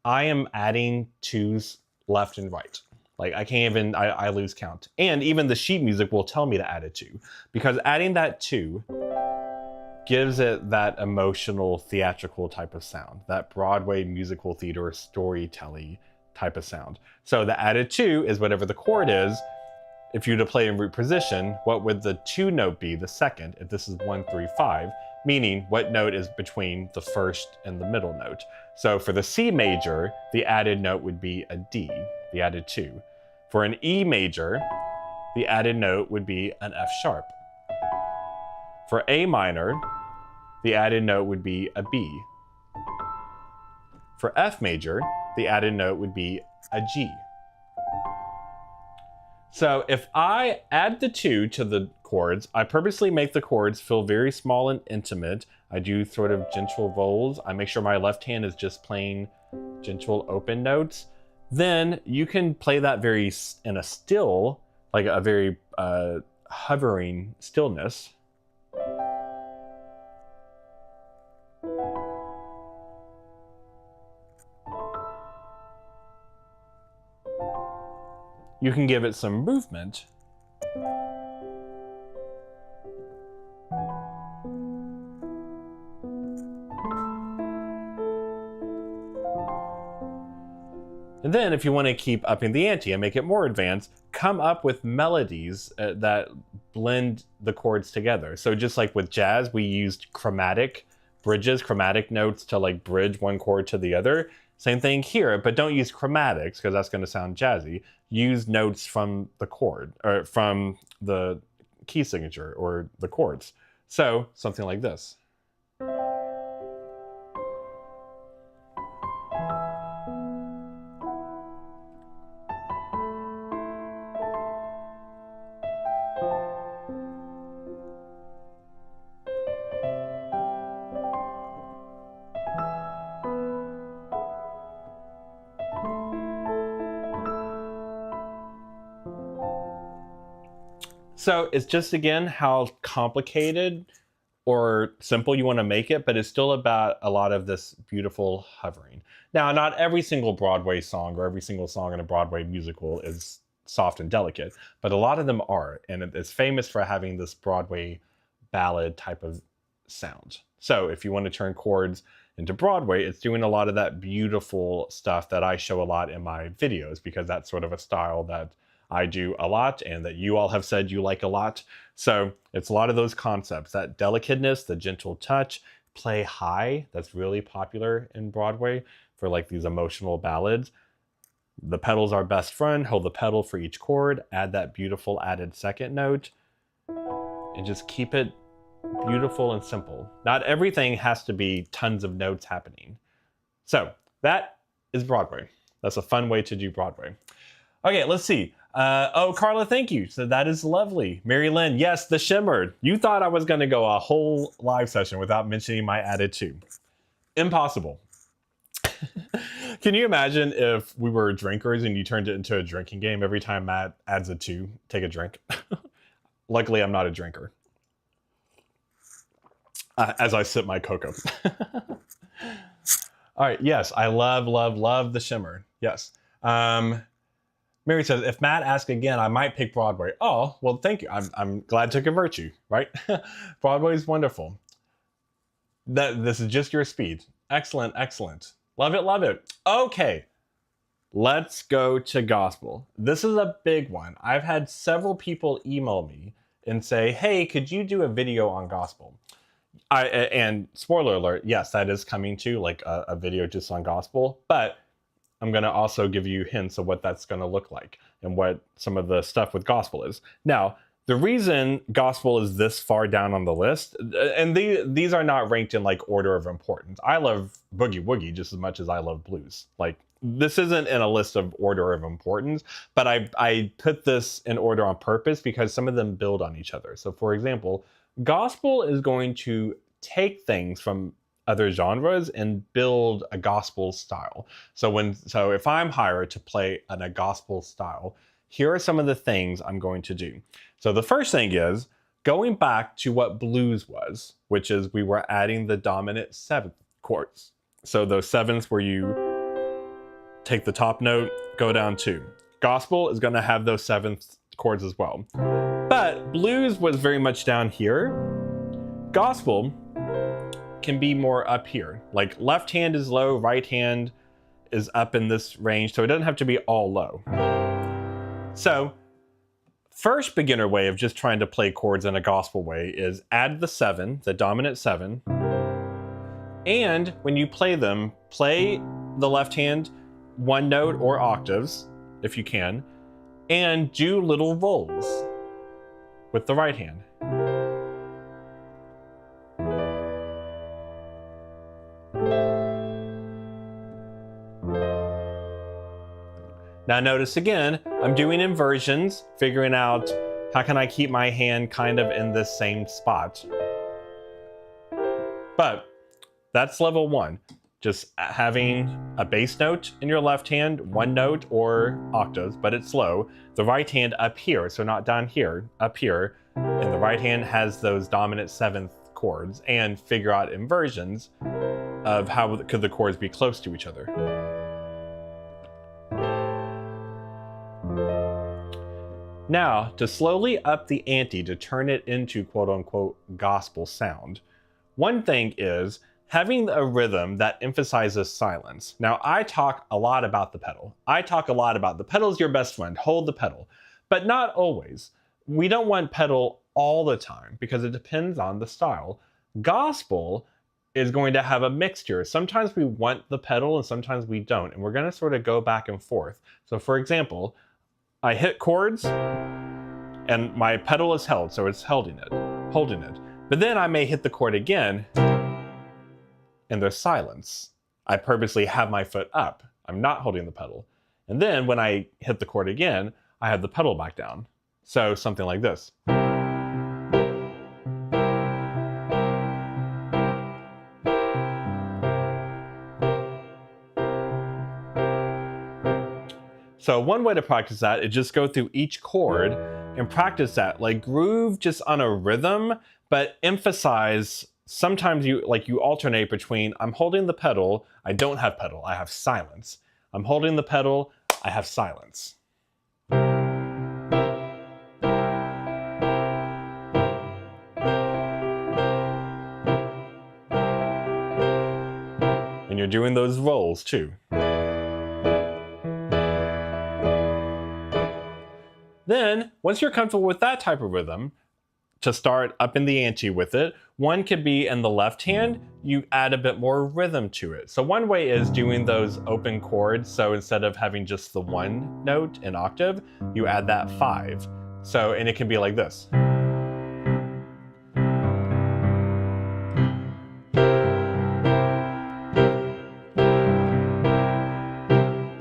S1: I am adding 2s left and right. Like I can't even, I lose count. And even the sheet music will tell me to add a 2 because adding that 2 gives it that emotional theatrical type of sound, that Broadway musical theater storytelling type of sound. So the added 2 is whatever the chord is. If you were to play in root position, what would the 2 note be, the second, if this is 1, 3, 5, meaning what note is between the first and the middle note. So for the C major, the added note would be a D, the added 2. For an E major, the added note would be an F sharp. For A minor, the added note would be a B. For F major, the added note would be a G. So if I add the 2 to the chords, I purposely make the chords feel very small and intimate. I do sort of gentle rolls. I make sure my left hand is just playing gentle open notes. Then you can play that very in a still, like a very hovering stillness. You can give it some movement. And then if you want to keep upping the ante and make it more advanced, come up with melodies that blend the chords together. So just like with jazz, we used chromatic bridges, chromatic notes to like bridge one chord to the other. Same thing here, but don't use chromatics because that's going to sound jazzy. Use notes from the chord or from the key signature or the chords. So something like this. So it's just, again, how complicated or simple you want to make it, but it's still about a lot of this beautiful hovering. Now, not every single Broadway song or every single song in a Broadway musical is soft and delicate, but a lot of them are, and it's famous for having this Broadway ballad type of sound. So if you want to turn chords into Broadway, it's doing a lot of that beautiful stuff that I show a lot in my videos, because that's sort of a style that I do a lot and that you all have said you like a lot. So it's a lot of those concepts, that delicateness, the gentle touch, play high. That's really popular in Broadway for like these emotional ballads. The pedal's our best friend. Hold the pedal for each chord, add that beautiful added second note, and just keep it beautiful and simple. Not everything has to be tons of notes happening. So that is Broadway. That's a fun way to do Broadway. Okay, let's see. Oh, Carla, thank you. So that is lovely. Mary Lynn, yes, the shimmered. You thought I was going to go a whole live session without mentioning my added 2. Impossible. Can you imagine if we were drinkers and you turned it into a drinking game every time Matt adds a 2, take a drink? Luckily, I'm not a drinker. As I sip my cocoa. All right, yes, I love, love, love the shimmer. Yes. Mary says, if Matt asks again, I might pick Broadway. Oh, well, thank you. I'm glad to convert you, right? Broadway is wonderful. This is just your speed. Excellent, excellent. Love it, love it. Okay, let's go to gospel. This is a big one. I've had several people email me and say, hey, could you do a video on gospel? And spoiler alert, yes, that is coming to, like a video just on gospel, but I'm going to also give you hints of what that's going to look like and what some of the stuff with gospel is. Now, the reason gospel is this far down on the list, and these are not ranked in like order of importance. I love boogie-woogie just as much as I love blues. Like, this isn't in a list of order of importance, but I put this in order on purpose because some of them build on each other. So for example, gospel is going to take things from other genres and build a gospel style. So if I'm hired to play in a gospel style, here are some of the things I'm going to do. So the first thing is going back to what blues was, which is we were adding the dominant seventh chords. So those sevenths where you take the top note, go down 2. Gospel is going to have those seventh chords as well. But blues was very much down here. Gospel can be more up here. Like left hand is low, right hand is up in this range, so it doesn't have to be all low. So first beginner way of just trying to play chords in a gospel way is add the 7, the dominant 7, and when you play them, play the left hand one note or octaves, if you can, and do little rolls with the right hand. Now notice again, I'm doing inversions, figuring out how can I keep my hand kind of in this same spot. But that's level 1. Just having a bass note in your left hand, one note or octaves, but it's low. The right hand up here, so not down here, up here. And the right hand has those dominant 7th chords, and figure out inversions of how could the chords be close to each other. Now, to slowly up the ante to turn it into quote-unquote gospel sound, one thing is having a rhythm that emphasizes silence. Now, I talk a lot about the pedal. I talk a lot about the pedal's your best friend, hold the pedal. But not always. We don't want pedal all the time because it depends on the style. Gospel is going to have a mixture. Sometimes we want the pedal and sometimes we don't. And we're going to sort of go back and forth. So for example, I hit chords and my pedal is held, so it's holding it. But then I may hit the chord again and there's silence. I purposely have my foot up. I'm not holding the pedal. And then when I hit the chord again, I have the pedal back down. So something like this. So one way to practice that is just go through each chord and practice that. Like groove just on a rhythm, but emphasize, sometimes you alternate between I'm holding the pedal, I don't have pedal, I have silence. I'm holding the pedal, I have silence. And you're doing those rolls too. Then, once you're comfortable with that type of rhythm, to start up in the ante with it, one could be in the left hand, you add a bit more rhythm to it. So one way is doing those open chords. So instead of having just the one note in octave, you add that 5. So, and it can be like this.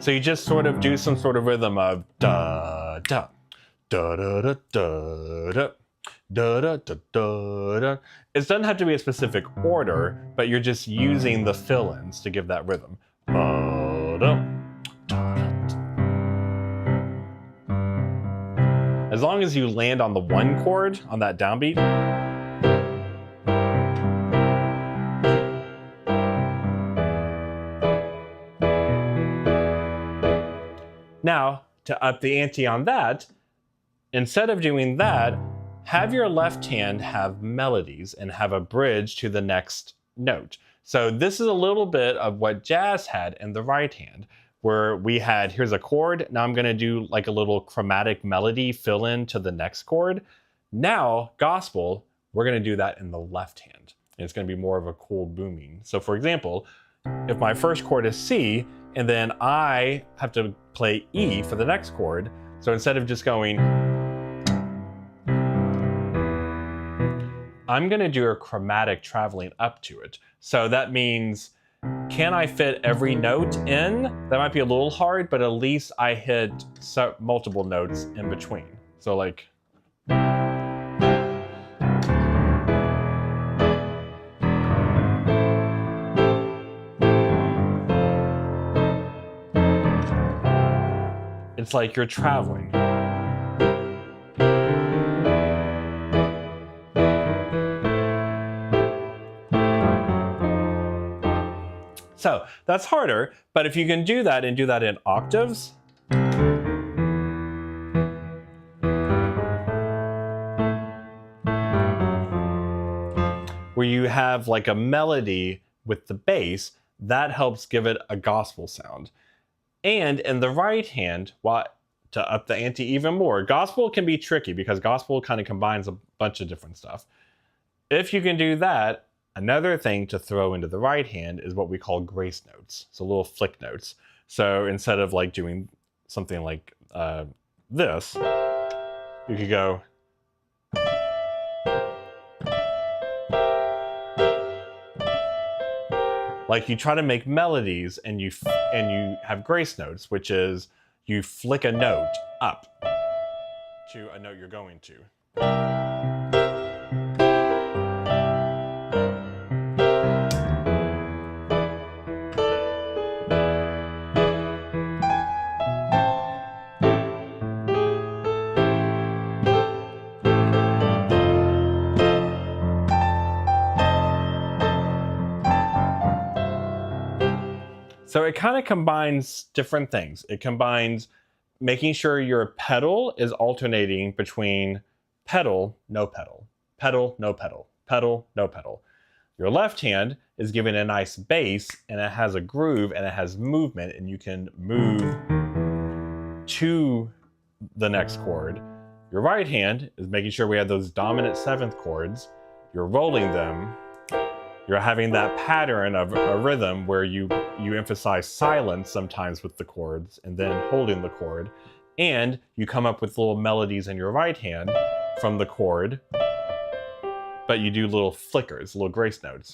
S1: So you just sort of do some sort of rhythm of da da da da da da da da da da da da. It doesn't have to be a specific order, but you're just using the fill-ins to give that rhythm. As long as you land on the one chord on that downbeat. Now, to up the ante on that, instead of doing that, have your left hand have melodies and have a bridge to the next note. So this is a little bit of what jazz had in the right hand, where we had, here's a chord, now I'm gonna do like a little chromatic melody fill in to the next chord. Now, gospel, we're gonna do that in the left hand. And it's gonna be more of a cool booming. So for example, if my first chord is C, and then I have to play E for the next chord, so instead of just going, I'm gonna do a chromatic traveling up to it. So that means Can I fit every note in? That might be a little hard, but at least I hit multiple notes in between. So like, it's like you're traveling. So that's harder, but if you can do that and do that in octaves, where you have like a melody with the bass, that helps give it a gospel sound. And in the right hand, to up the ante even more, gospel can be tricky because gospel kind of combines a bunch of different stuff. If you can do that, another thing to throw into the right hand is what we call grace notes, so little flick notes. So instead of like doing something like this, you could go. Like you try to make melodies and you have grace notes, which is you flick a note up to a note you're going to. So it kind of combines different things. It combines making sure your pedal is alternating between pedal, no pedal, pedal, no pedal, pedal, no pedal. Your left hand is giving a nice bass and it has a groove and it has movement and you can move to the next chord. Your right hand is making sure we have those dominant seventh chords. You're rolling them. You're having that pattern of a rhythm where you emphasize silence sometimes with the chords and then holding the chord. And you come up with little melodies in your right hand from the chord, but you do little flickers, little grace notes.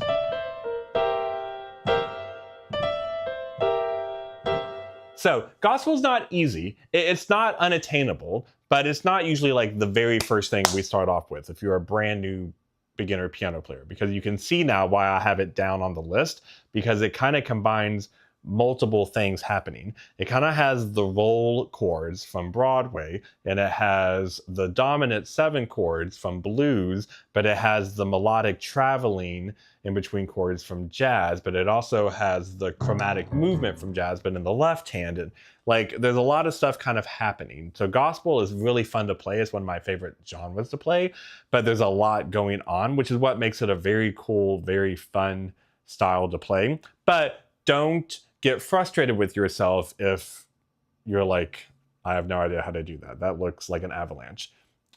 S1: So gospel's not easy. It's not unattainable, but it's not usually like the very first thing we start off with if you're a brand new beginner piano player, because you can see now why I have it down on the list, because it kind of combines multiple things happening. It kind of has the roll chords from Broadway, and it has the dominant seven chords from blues, but it has the melodic traveling in between chords from jazz, but it also has the chromatic movement from jazz, but in the left hand. And like there's a lot of stuff kind of happening. So gospel is really fun to play. It's one of my favorite genres to play, but there's a lot going on, which is what makes it a very cool, very fun style to play. But don't get frustrated with yourself if you're like, I have no idea how to do that. That looks like an avalanche.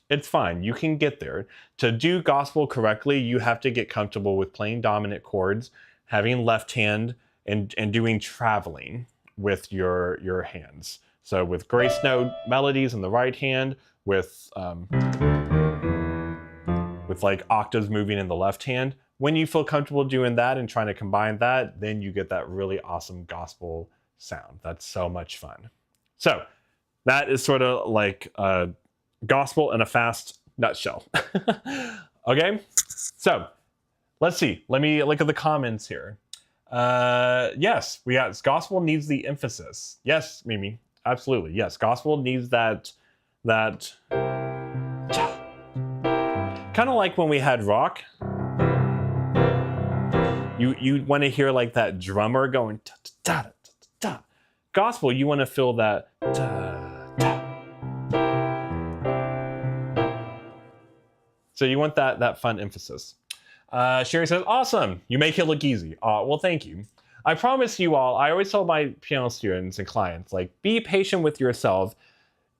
S1: It's fine. You can get there. To do gospel correctly, you have to get comfortable with playing dominant chords, having left hand, and doing traveling with your hands. So with grace note melodies in the right hand, with like octaves moving in the left hand. When you feel comfortable doing that and trying to combine that, then you get that really awesome gospel sound. That's so much fun. So that is sort of like gospel in a fast nutshell. Okay, so let's see. Let me look at the comments here. Yes, gospel needs the emphasis. Yes, Mimi, absolutely. Yes, gospel needs that kind of like when we had rock. You want to hear like that drummer going ta ta ta ta ta. Gospel, you want to feel that ta ta. So you want that fun emphasis. Sherry says, awesome, you make it look easy. Well, thank you. I promise you all, I always tell my piano students and clients, like, be patient with yourself.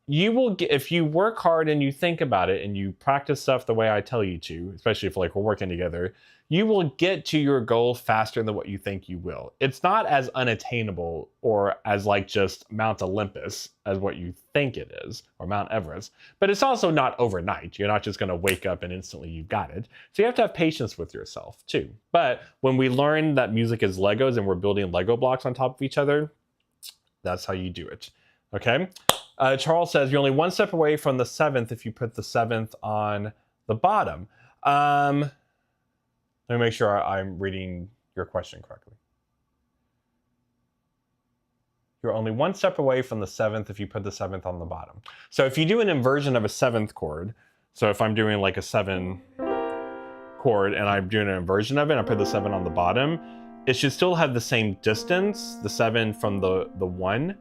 S1: you will get, if you work hard and you think about it and you practice stuff the way I tell you to, especially if like we're working together, you will get to your goal faster than what you think you will. It's not as unattainable or as like just Mount Olympus as what you think it is, or Mount Everest, but it's also not overnight. You're not just going to wake up and instantly you've got it. So you have to have patience with yourself too. But when we learn that music is Legos and we're building Lego blocks on top of each other, that's how you do it. Okay? Charles says you're only one step away from the 7th if you put the 7th on the bottom. Let me make sure I'm reading your question correctly. You're only one step away from the 7th if you put the 7th on the bottom. So if you do an inversion of a 7th chord, so if I'm doing like a 7 chord and I'm doing an inversion of it and I put the 7 on the bottom, it should still have the same distance, the 7 from the 1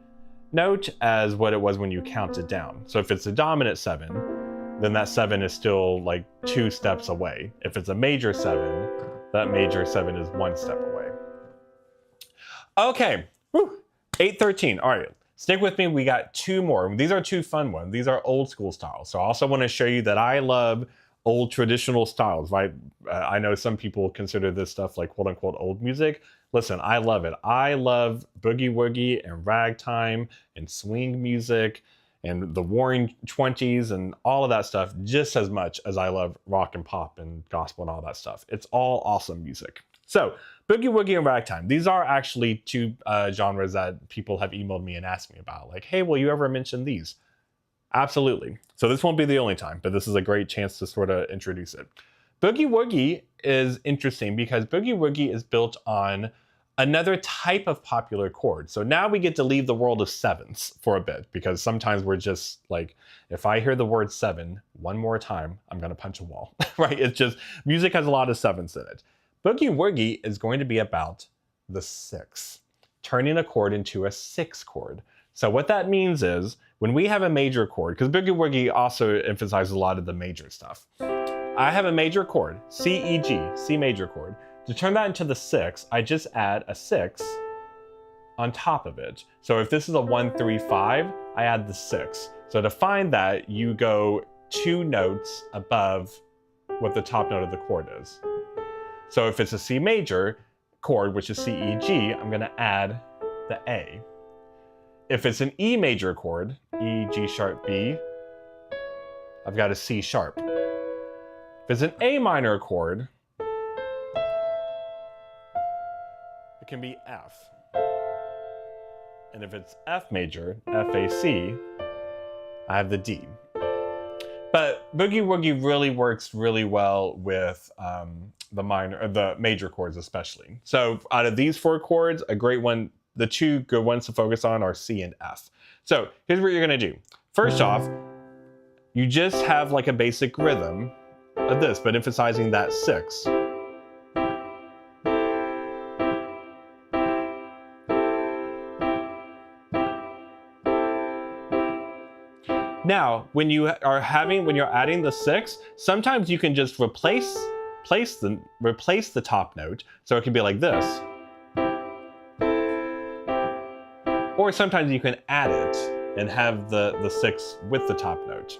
S1: note, as what it was when you count it down. So if it's a dominant 7, then that 7 is still like 2 steps away. If it's a major 7, that major 7 is 1 step away. Okay, 8:13. All right, stick with me. We got 2 more. These are 2 fun ones. These are old school styles. So I also want to show you that I love old traditional styles, right? I know some people consider this stuff like quote unquote old music. Listen, I love it. I love boogie-woogie and ragtime and swing music and the Roaring 20s and all of that stuff just as much as I love rock and pop and gospel and all that stuff. It's all awesome music. So boogie-woogie and ragtime, these are actually 2 genres that people have emailed me and asked me about. Like, hey, will you ever mention these? Absolutely. So this won't be the only time, but this is a great chance to sort of introduce it. Boogie-woogie is interesting because boogie-woogie is built on another type of popular chord. So now we get to leave the world of 7ths for a bit, because sometimes we're just like, if I hear the word 7 one more time, I'm going to punch a wall, right? It's just, music has a lot of 7ths in it. Boogie-woogie is going to be about the 6, turning a chord into a 6 chord. So what that means is when we have a major chord, because boogie-woogie also emphasizes a lot of the major stuff. I have a major chord, C, E, G, C major chord. To turn that into the 6, I just add a 6 on top of it. So if this is a 1, 3, 5, I add the 6. So to find that, you go 2 notes above what the top note of the chord is. So if it's a C major chord, which is C, E, G, I'm going to add the A. If it's an E major chord, E, G sharp, B, I've got a C sharp. If it's an A minor chord, it can be F. And if it's F major, F, A, C, I have the D. But boogie-woogie really works really well with the major chords especially. So out of these 4 chords, a great one, the 2 good ones to focus on are C and F. So here's what you're gonna do. First off, you just have like a basic rhythm of this, but emphasizing that 6. Now, when you're adding the 6, sometimes you can just replace the top note, so it can be like this. Or sometimes you can add it and have the 6 with the top note.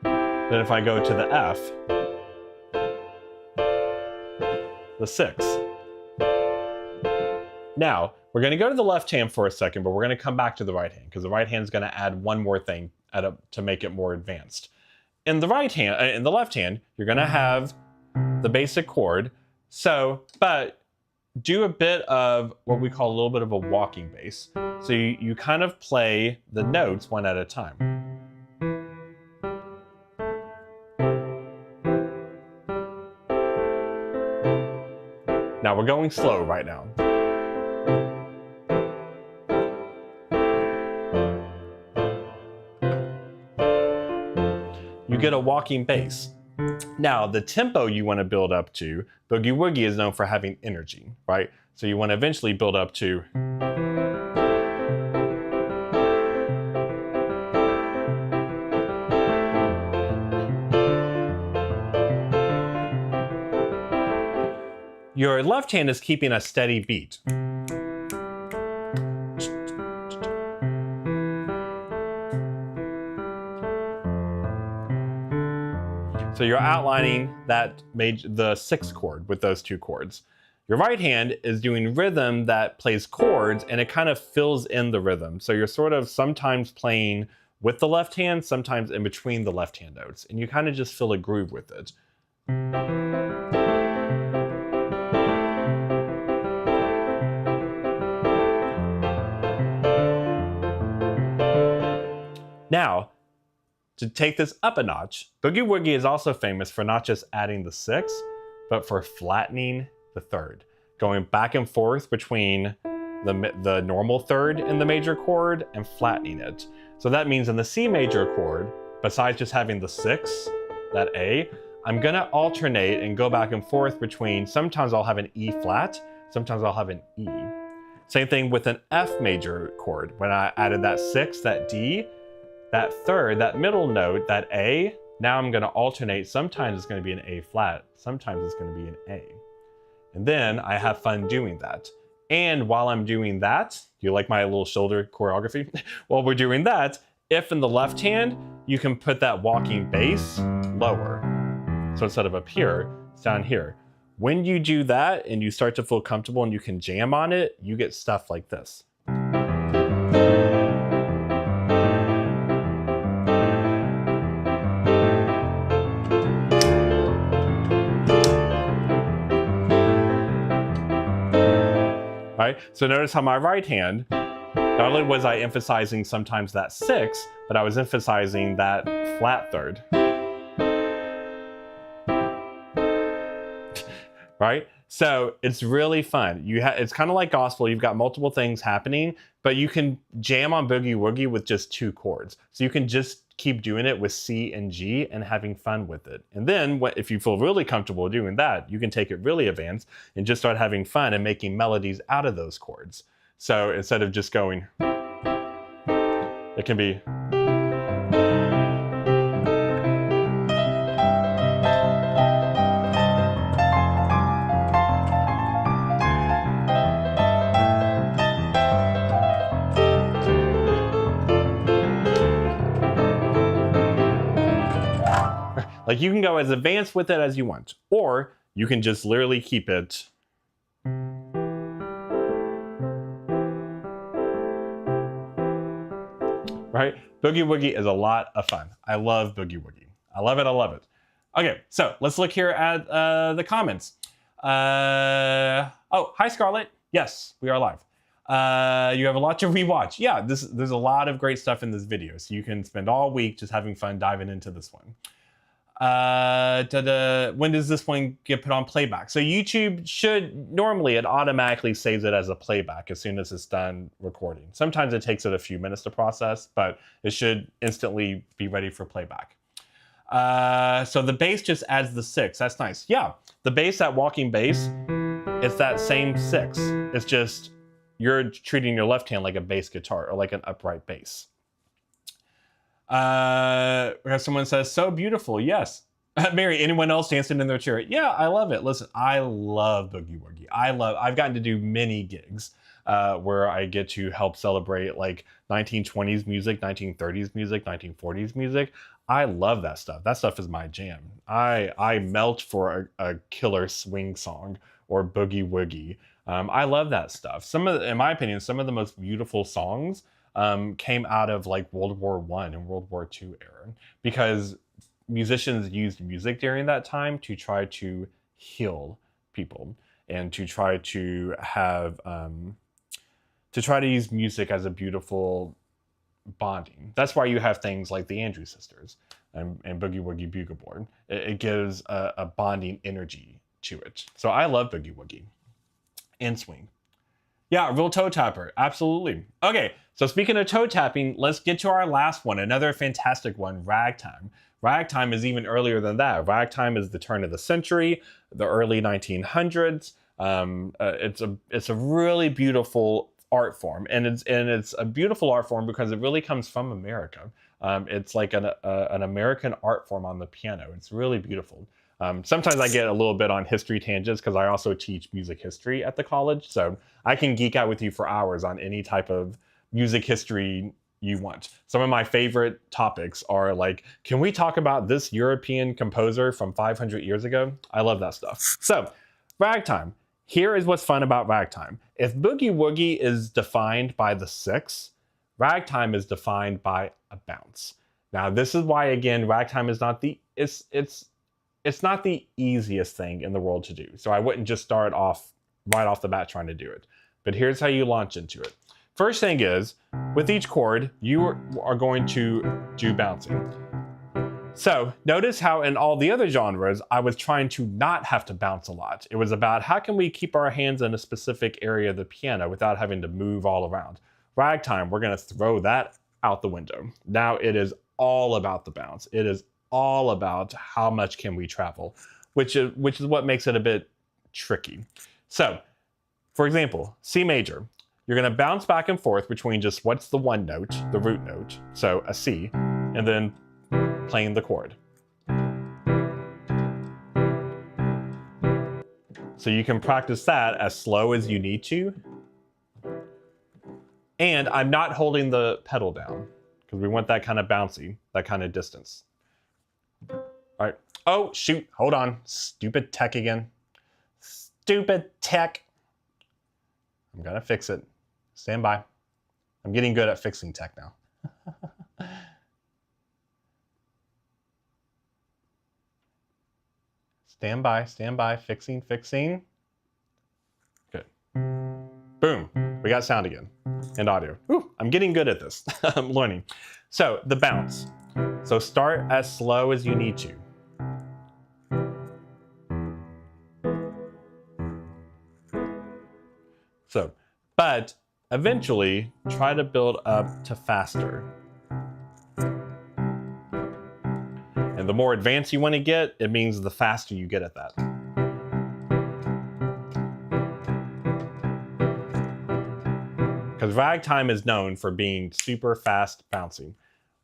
S1: Then if I go to the F, the 6. Now, we're going to go to the left hand for a second, but we're going to come back to the right hand, because the right hand is going to add one more thing to make it more advanced. In the left hand, you're going to have the basic chord. But do a bit of what we call a little bit of a walking bass. So you kind of play the notes one at a time. Now we're going slow right now. You get a walking bass. Now, the tempo you want to build up to, boogie-woogie is known for having energy, right? So you want to eventually build up to. Your left hand is keeping a steady beat. So you're outlining the 6th chord with those 2 chords. Your right hand is doing rhythm that plays chords, and it kind of fills in the rhythm. So you're sort of sometimes playing with the left hand, sometimes in between the left hand notes, and you kind of just fill a groove with it. Now, to take this up a notch, boogie-woogie is also famous for not just adding the 6th, but for flattening the 3rd, going back and forth between the normal 3rd in the major chord and flattening it. So that means in the C major chord, besides just having the 6th, that A, I'm gonna alternate and go back and forth between, sometimes I'll have an E flat, sometimes I'll have an E. Same thing with an F major chord. When I added that 6th, that D, that 3rd, that middle note, that A, now I'm gonna alternate. Sometimes it's gonna be an A flat, sometimes it's gonna be an A. And then I have fun doing that. And while I'm doing that, do you like my little shoulder choreography? While we're doing that, if in the left hand, you can put that walking bass lower. So instead of up here, it's down here. When you do that and you start to feel comfortable and you can jam on it, you get stuff like this. Right? So notice how my right hand, not only was I emphasizing sometimes that 6th, but I was emphasizing that flat 3rd. Right? So it's really fun. It's kind of like gospel. You've got multiple things happening, but you can jam on boogie-woogie with just 2 chords. So you can just keep doing it with C and G and having fun with it. And then if you feel really comfortable doing that, you can take it really advanced and just start having fun and making melodies out of those chords. So instead of just going, it can be. Like you can go as advanced with it as you want, or you can just literally keep it. Right? Boogie-woogie is a lot of fun. I love boogie-woogie. I love it, I love it. Okay, so let's look here at the comments. Oh, hi Scarlett. Yes, we are live. You have a lot to rewatch. Yeah, there's a lot of great stuff in this video, so you can spend all week just having fun diving into this one. When does this one get put on playback? So YouTube normally it automatically saves it as a playback as soon as it's done recording. Sometimes it takes it a few minutes to process, but it should instantly be ready for playback. So the bass just adds the 6. That's nice. Yeah, the bass, that walking bass, it's that same 6. It's just you're treating your left hand like a bass guitar or like an upright bass. Someone says, so beautiful. Yes. Mary, anyone else dancing in their chair? Yeah, I love it. Listen, I love boogie-woogie. I've gotten to do many gigs where I get to help celebrate like 1920s music, 1930s music, 1940s music. I love that stuff. That stuff is my jam. I melt for a killer swing song or boogie-woogie. I love that stuff. In my opinion, some of the most beautiful songs came out of like World War I and World War II era, because musicians used music during that time to try to heal people and to try to have to use music as a beautiful bonding. That's why you have things like the Andrews Sisters and Boogie-Woogie Bugle Board. It gives a bonding energy to it. So I love boogie-woogie and swing. Yeah, real toe tapper, absolutely. Okay, so speaking of toe tapping, let's get to our last one, another fantastic one, ragtime. Ragtime is even earlier than that. Ragtime is the turn of the century, the early 1900s. It's a really beautiful art form, and it's a beautiful art form because it really comes from America. It's like an American art form on the piano. It's really beautiful. Sometimes I get a little bit on history tangents because I also teach music history at the college. So I can geek out with you for hours on any type of music history you want. Some of my favorite topics are like, can we talk about this European composer from 500 years ago? I love that stuff. So, ragtime. Here is what's fun about ragtime. If boogie-woogie is defined by the 6, ragtime is defined by a bounce. Now, this is why, again, ragtime is not the it's not the easiest thing in the world to do. So I wouldn't just start off right off the bat trying to do it. But here's how you launch into it. First thing is, with each chord, you are going to do bouncing. So notice how in all the other genres, I was trying to not have to bounce a lot. It was about how can we keep our hands in a specific area of the piano without having to move all around. Ragtime, we're going to throw that out the window. Now it is all about the bounce. It is all about how much can we travel, which is what makes it a bit tricky. So, for example, C major. You're going to bounce back and forth between just what's the one note, the root note, so a C, and then playing the chord. So you can practice that as slow as you need to. And I'm not holding the pedal down because we want that kind of bouncy, that kind of distance. All right. Oh, shoot. Hold on. Stupid tech again. Stupid tech. I'm going to fix it. Stand by. I'm getting good at fixing tech now. Stand by, fixing. Good. Boom, we got sound again and audio. Whew, I'm getting good at this. I'm learning. So the bounce. So start as slow as you need to. So, but eventually try to build up to faster. And the more advanced you want to get, it means the faster you get at that. Because ragtime is known for being super fast bouncing.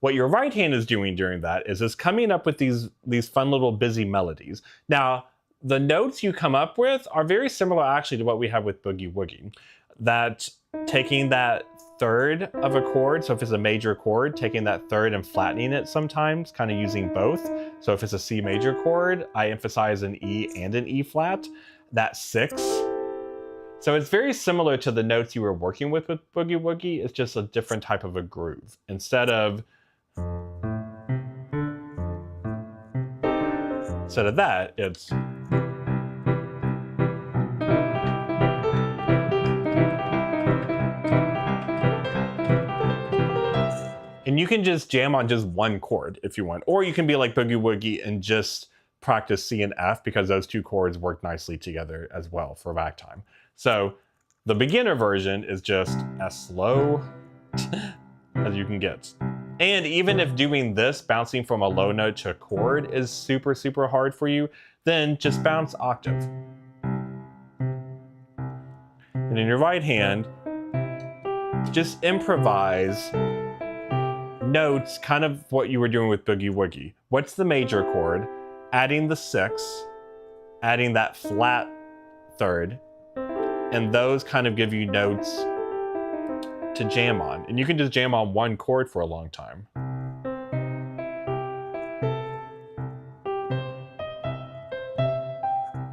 S1: What your right hand is doing during that is coming up with these fun little busy melodies. Now, the notes you come up with are very similar actually to what we have with boogie-woogie. That taking that third of a chord, so if it's a major chord, taking that third and flattening it sometimes, kind of using both. So if it's a C major chord, I emphasize an E and an E flat. That 6. So it's very similar to the notes you were working with boogie-woogie. It's just a different type of a groove. Instead of that, it's and you can just jam on just one chord if you want. Or you can be like boogie-woogie and just practice C and F because those two chords work nicely together as well for ragtime. So the beginner version is just as slow as you can get. And even if doing this, bouncing from a low note to a chord is super, super hard for you, then just bounce octave. And in your right hand, just improvise notes, kind of what you were doing with boogie-woogie. What's the major chord? Adding the 6, adding that flat third, and those kind of give you notes to jam on. And you can just jam on one chord for a long time.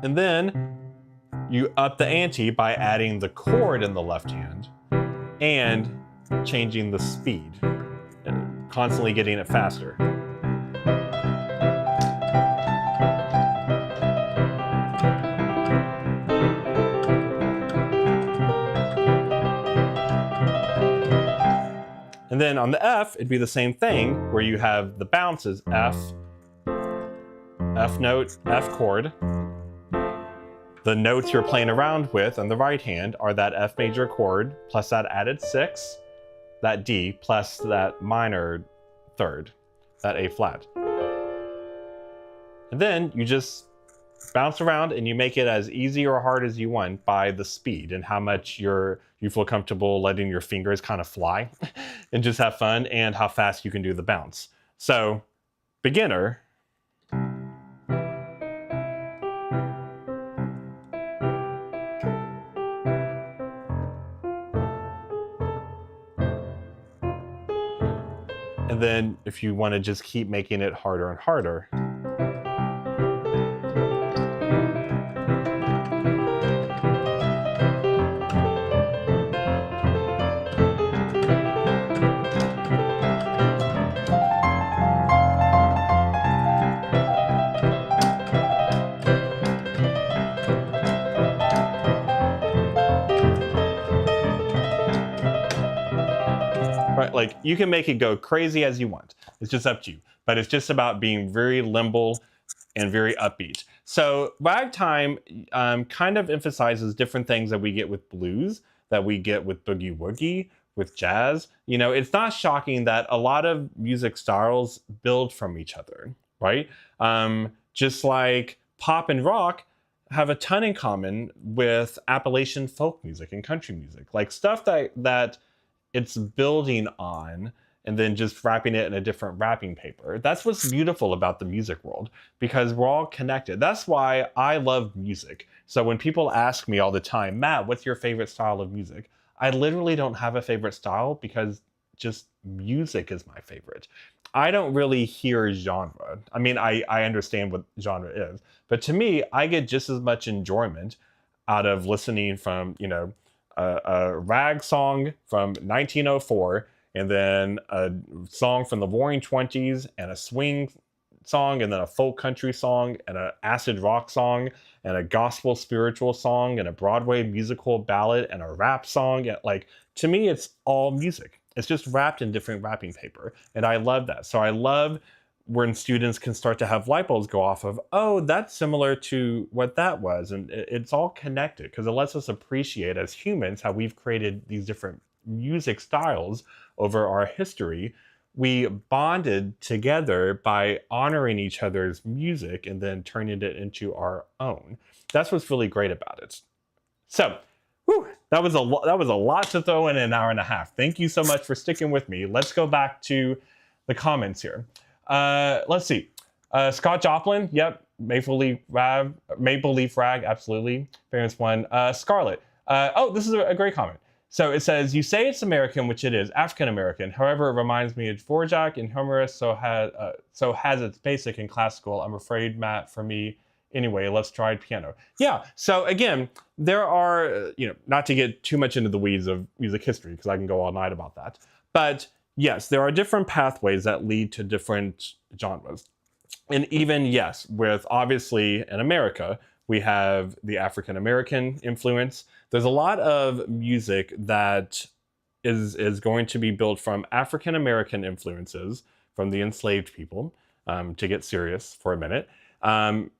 S1: And then you up the ante by adding the chord in the left hand and changing the speed, and constantly getting it faster. And then on the F, it'd be the same thing, where you have the bounces F, F note, F chord. The notes you're playing around with on the right hand are that F major chord, plus that added 6, that D, plus that minor third, that A flat. And then you just bounce around and you make it as easy or hard as you want by the speed and how much you feel comfortable letting your fingers kind of fly and just have fun, and how fast you can do the bounce. So, beginner. And then if you want to just keep making it harder and harder. Right, like you can make it go crazy as you want. It's just up to you. But it's just about being very limble and very upbeat. So ragtime kind of emphasizes different things that we get with blues, that we get with boogie-woogie, with jazz. You know, it's not shocking that a lot of music styles build from each other, right? Just like pop and rock have a ton in common with Appalachian folk music and country music, like stuff that it's building on and then just wrapping it in a different wrapping paper. That's what's beautiful about the music world, because we're all connected. That's why I love music. So when people ask me all the time, Matt, what's your favorite style of music? I literally don't have a favorite style, because just music is my favorite. I don't really hear genre. I mean, I understand what genre is, but to me, I get just as much enjoyment out of listening from, you know, a rag song from 1904, and then a song from the Roaring Twenties, and a swing song, and then a folk country song, and an acid rock song, and a gospel spiritual song, and a Broadway musical ballad, and a rap song. And like, to me, it's all music. It's just wrapped in different wrapping paper, and I love that. So I love when students can start to have light bulbs go off of, oh, that's similar to what that was. And it's all connected, because it lets us appreciate as humans how we've created these different music styles over our history. We bonded together by honoring each other's music and then turning it into our own. That's what's really great about it. So, whew, that was a lot to throw in an hour and a half. Thank you so much for sticking with me. Let's go back to the comments here. Let's see. Scott Joplin, yep. Maple Leaf Rag, absolutely. Parents one. Scarlett. Oh, this is a great comment. So it says, you say it's American, which it is, African American. However, it reminds me of Dvorak and humorous, so has its basic and classical. I'm afraid, Matt, for me, anyway, let's try piano. Yeah. So again, there are, you know, not to get too much into the weeds of music history, because I can go all night about that, but yes, there are different pathways that lead to different genres. And even, yes, with obviously in America, we have the African American influence. There's a lot of music that is going to be built from African American influences from the enslaved people, to get serious for a minute,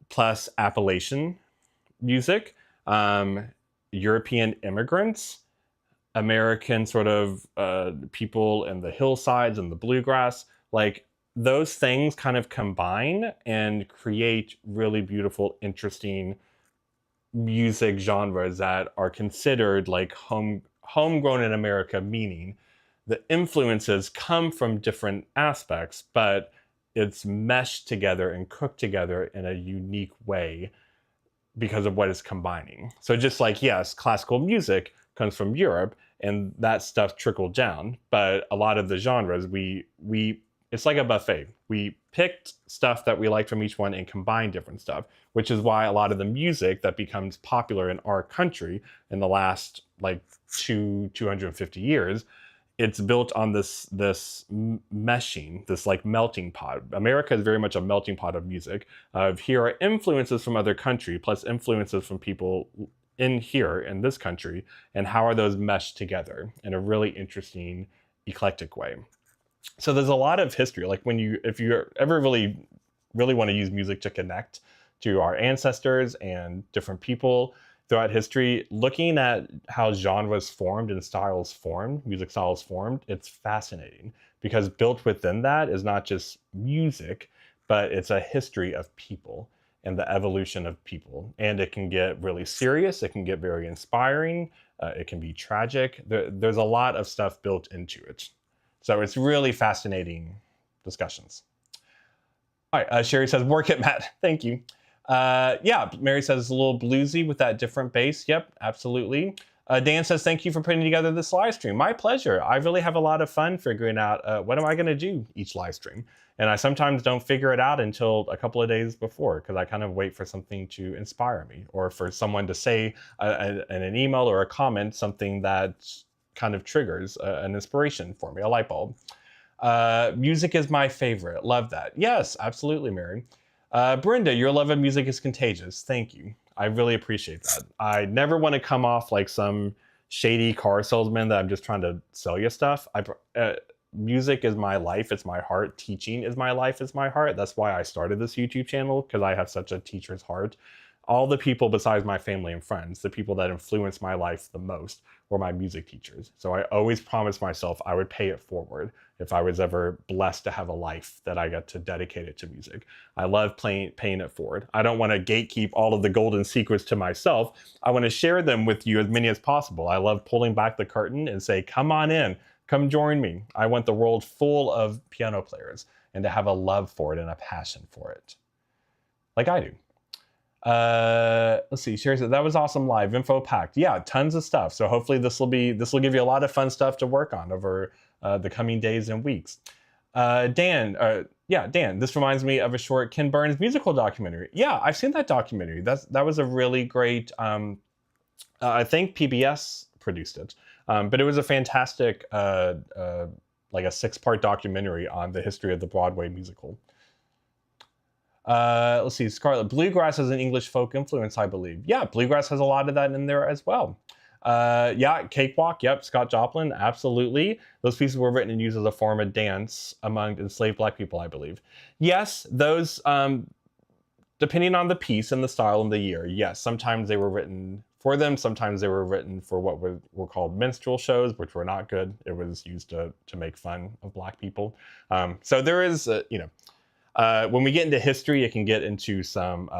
S1: plus Appalachian music, European immigrants, American sort of people in the hillsides and the bluegrass. Like, those things kind of combine and create really beautiful, interesting music genres that are considered like homegrown in America, meaning the influences come from different aspects, but it's meshed together and cooked together in a unique way because of what is combining. So just like, yes, classical music comes from Europe and that stuff trickled down, but a lot of the genres, we it's like a buffet. We picked stuff that we liked from each one and combined different stuff, which is why a lot of the music that becomes popular in our country in the last like 250 years, it's built on this meshing, this like melting pot. America is very much a melting pot of music. Here are influences from other countries, plus influences from people in here in this country, and how are those meshed together in a really interesting, eclectic way. So there's a lot of history. Like if you ever really want to use music to connect to our ancestors and different people throughout history, looking at how genres formed and styles formed, music styles formed, it's fascinating, because built within that is not just music, but it's a history of people and the evolution of people. And it can get really serious. It can get very inspiring. It can be tragic. There's a lot of stuff built into it. So it's really fascinating discussions. All right, Sherry says, work it, Matt. Thank you. Yeah, Mary says it's a little bluesy with that different bass. Yep, absolutely. Dan says, thank you for putting together this live stream. My pleasure. I really have a lot of fun figuring out what am I going to do each live stream. And I sometimes don't figure it out until a couple of days before, because I kind of wait for something to inspire me, or for someone to say in an email or a comment something that kind of triggers an inspiration for me, a light bulb. Music is my favorite. Love that. Yes, absolutely, Mary. Brenda, your love of music is contagious. Thank you. I really appreciate that. I never want to come off like some shady car salesman that I'm just trying to sell you stuff. Music is my life. It's my heart. Teaching is my life. It's my heart. That's why I started this YouTube channel, because I have such a teacher's heart. All the people besides my family and friends, the people that influenced my life the most, were my music teachers. So I always promised myself I would pay it forward if I was ever blessed to have a life that I got to dedicate it to music. I love paying it forward. I don't want to gatekeep all of the golden secrets to myself. I want to share them with you, as many as possible. I love pulling back the curtain and say, come on in, come join me. I want the world full of piano players, and to have a love for it and a passion for it, like I do. Let's see, Sherry said, that was awesome live, info packed. Yeah, tons of stuff. So hopefully this will give you a lot of fun stuff to work on over the coming days and weeks. Dan, this reminds me of a short Ken Burns musical documentary. Yeah, I've seen that documentary. That was a really great, I think PBS produced it, but it was a fantastic, like a 6-part documentary on the history of the Broadway musical. Let's see, Scarlett, bluegrass is an English folk influence, I believe. Yeah, bluegrass has a lot of that in there as well. Yeah, Cakewalk, yep, Scott Joplin, absolutely. Those pieces were written and used as a form of dance among enslaved Black people, I believe. Yes, those, depending on the piece and the style and the year, yes, sometimes they were written for them, sometimes they were written for what were called minstrel shows, which were not good. It was used to make fun of Black people. So there is, when we get into history, it can get into some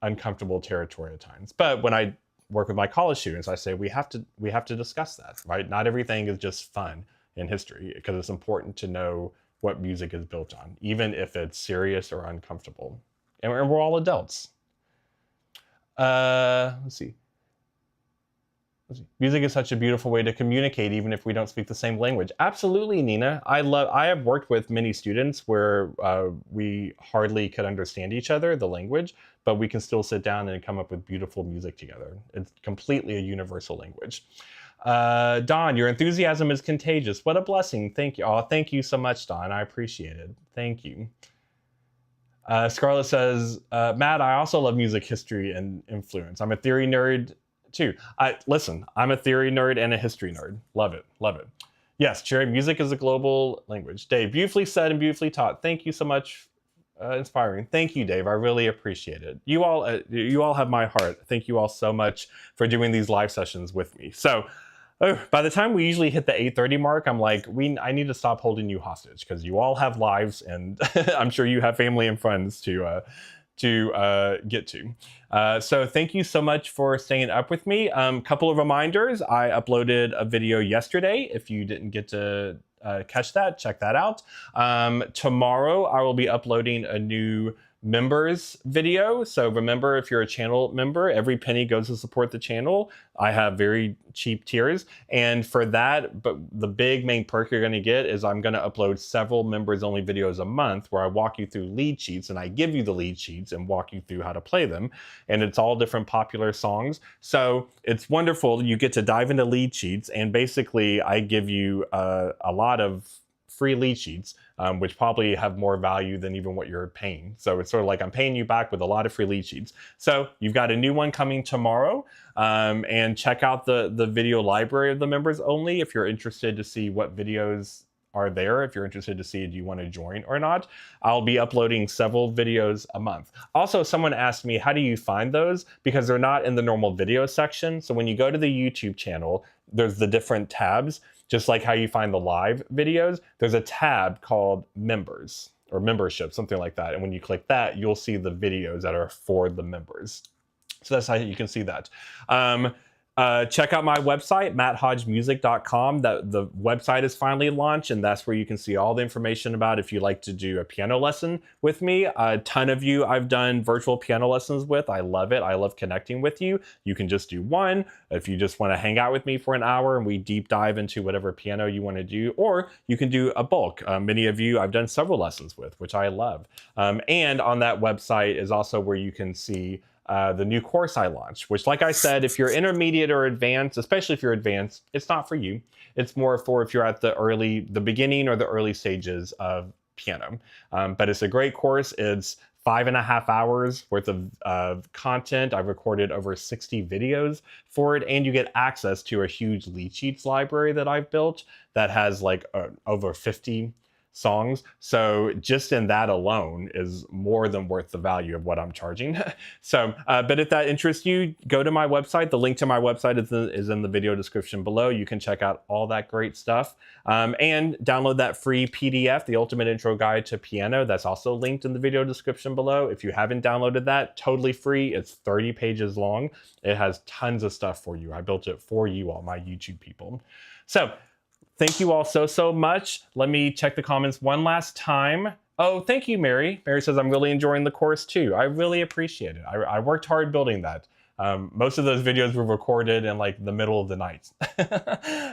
S1: uncomfortable territory at times. But when I work with my college students, I say we have to discuss that, right? Not everything is just fun in history, because it's important to know what music is built on, even if it's serious or uncomfortable. And we're all adults. Let's see. Music is such a beautiful way to communicate, even if we don't speak the same language. Absolutely, Nina. I have worked with many students where we hardly could understand each other, the language, but we can still sit down and come up with beautiful music together. It's completely a universal language. Don, your enthusiasm is contagious. What a blessing. Thank you. Oh, thank you so much, Don. I appreciate it. Thank you. Scarlett says, Matt, I also love music history and influence. I'm a theory nerd too. Listen, I'm a theory nerd and a history nerd. Love it, love it. Yes, Cherry, music is a global language. Dave, beautifully said and beautifully taught. Thank you so much. Inspiring. Thank you, Dave. I really appreciate it. You all have my heart. Thank you all so much for doing these live sessions with me. So, by the time we usually hit the 8:30 mark, I'm like, I need to stop holding you hostage, because you all have lives, and I'm sure you have family and friends to get to. So thank you so much for staying up with me. Couple of reminders. I uploaded a video yesterday. If you didn't get to catch that, check that out. Tomorrow I will be uploading a new members video. So remember, if you're a channel member, every penny goes to support the channel. I have very cheap tiers, and for that, but the big main perk you're going to get is I'm going to upload several members only videos a month where I walk you through lead sheets, and I give you the lead sheets and walk you through how to play them, and it's all different popular songs. So it's wonderful. You get to dive into lead sheets, and basically I give you a lot of free lead sheets, which probably have more value than even what you're paying. So it's sort of like I'm paying you back with a lot of free lead sheets. So you've got a new one coming tomorrow, and check out the video library of the members only if you're interested to see what videos are there. If you're interested to see, do you want to join or not? I'll be uploading several videos a month. Also, someone asked me, how do you find those? Because they're not in the normal video section. So when you go to the YouTube channel, there's the different tabs. Just like how you find the live videos, there's a tab called members or membership, something like that. And when you click that, you'll see the videos that are for the members. So that's how you can see that. Check out my website, matthodgemusic.com. The website is finally launched, and that's where you can see all the information about if you'd like to do a piano lesson with me. A ton of you I've done virtual piano lessons with. I love it. I love connecting with you. You can just do one. If you just want to hang out with me for an hour and we deep dive into whatever piano you want to do, or you can do a bulk. Many of you I've done several lessons with, which I love. And on that website is also where you can see the new course I launched, which, like I said, if you're intermediate or advanced, especially if you're advanced, it's not for you. It's more for if you're at the beginning or the early stages of piano. But it's a great course. It's 5.5 hours worth of content. I've recorded over 60 videos for it, and you get access to a huge lead sheets library that I've built that has like over 50 songs. So just in that alone is more than worth the value of what I'm charging. So, but if that interests you, go to my website. The link to my website is in the video description below. You can check out all that great stuff and download that free PDF, the Ultimate Intro Guide to Piano. That's also linked in the video description below. If you haven't downloaded that, totally free. It's 30 pages long. It has tons of stuff for you. I built it for you, all my YouTube people. So, thank you all so much. Let me check the comments one last time. Oh, thank you, Mary. Mary says, I'm really enjoying the course too. I really appreciate it. I worked hard building that. Most of those videos were recorded in like the middle of the night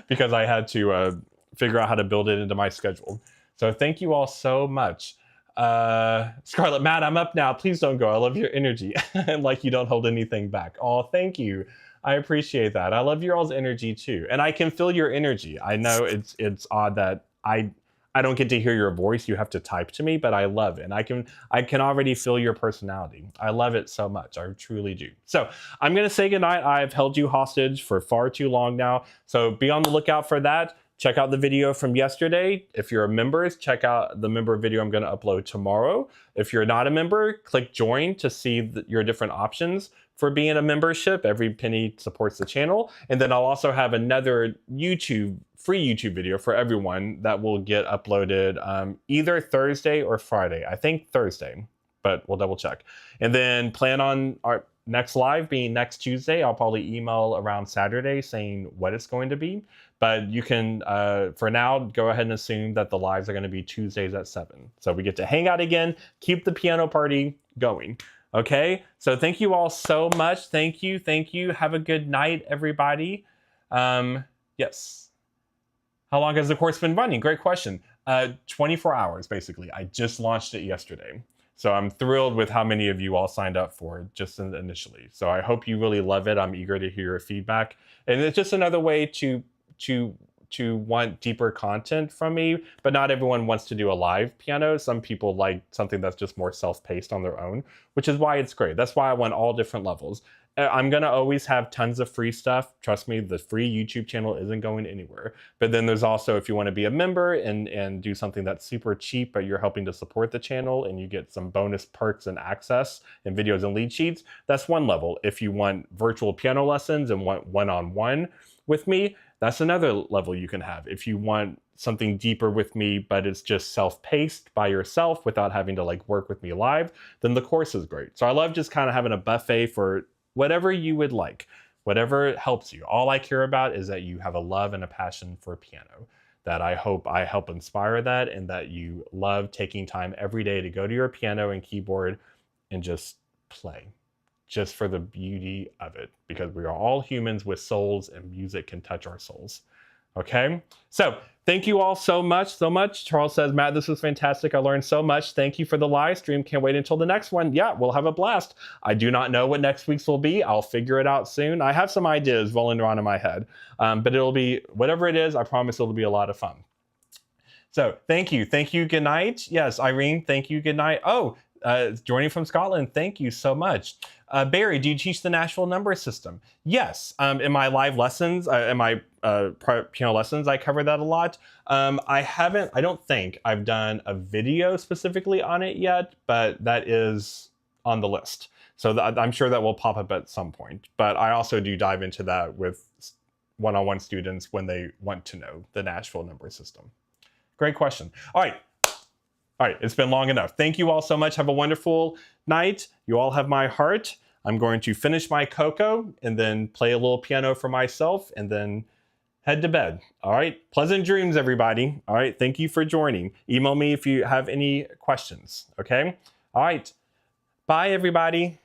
S1: because I had to figure out how to build it into my schedule. So thank you all so much. Scarlett, Matt, I'm up now. Please don't go. I love your energy. And like you don't hold anything back. Oh, thank you. I appreciate that. I love your all's energy too. And I can feel your energy. I know it's odd that I don't get to hear your voice. You have to type to me, but I love it. And I can already feel your personality. I love it so much. I truly do. So I'm going to say goodnight. I've held you hostage for far too long now. So be on the lookout for that. Check out the video from yesterday. If you're a member, check out the member video I'm going to upload tomorrow. If you're not a member, click join to see your different options for being a membership. Every penny supports the channel. And then I'll also have another free YouTube video for everyone that will get uploaded either Thursday or Friday. I think Thursday, but we'll double check. And then plan on our next live being next Tuesday. I'll probably email around Saturday saying what it's going to be. But you can, for now, go ahead and assume that the lives are going to be Tuesdays at 7. So we get to hang out again, keep the piano party going. Okay, so thank you all so much. Thank you. Have a good night, everybody. Yes. How long has the course been running? Great question. 24 hours, basically. I just launched it yesterday. So I'm thrilled with how many of you all signed up for it just initially. So I hope you really love it. I'm eager to hear your feedback. And it's just another way to want deeper content from me, but not everyone wants to do a live piano. Some people like something that's just more self-paced on their own, which is why it's great. That's why I want all different levels. I'm gonna always have tons of free stuff. Trust me, the free YouTube channel isn't going anywhere. But then there's also, if you wanna be a member and do something that's super cheap, but you're helping to support the channel and you get some bonus perks and access and videos and lead sheets, that's one level. If you want virtual piano lessons and want one-on-one with me, that's another level you can have. If you want something deeper with me, but it's just self-paced by yourself without having to like work with me live, then the course is great. So I love just kind of having a buffet for whatever you would like, whatever helps you. All I care about is that you have a love and a passion for piano, that I hope I help inspire that, and that you love taking time every day to go to your piano and keyboard and just play. Just for the beauty of it, because we are all humans with souls and music can touch our souls. Okay, so thank you all so much. Charles says, Matt, this was fantastic. I learned so much. Thank you for the live stream. Can't wait until the next one. Yeah, we'll have a blast. I do not know what next week's will be. I'll figure it out soon. I have some ideas rolling around in my head, but it'll be whatever it is. I promise it'll be a lot of fun. So thank you. Good night. Yes, Irene, thank you. Good night. Oh, joining from Scotland. Thank you so much. Barry, do you teach the Nashville number system? Yes. In my live lessons, in my piano lessons, I cover that a lot. I don't think I've done a video specifically on it yet, but that is on the list. So I'm sure that will pop up at some point. But I also do dive into that with one-on-one students when they want to know the Nashville number system. Great question. All right, it's been long enough. Thank you all so much. Have a wonderful night. You all have my heart. I'm going to finish my cocoa and then play a little piano for myself and then head to bed. All right. Pleasant dreams, everybody. All right. Thank you for joining. Email me if you have any questions. Okay. All right. Bye, everybody.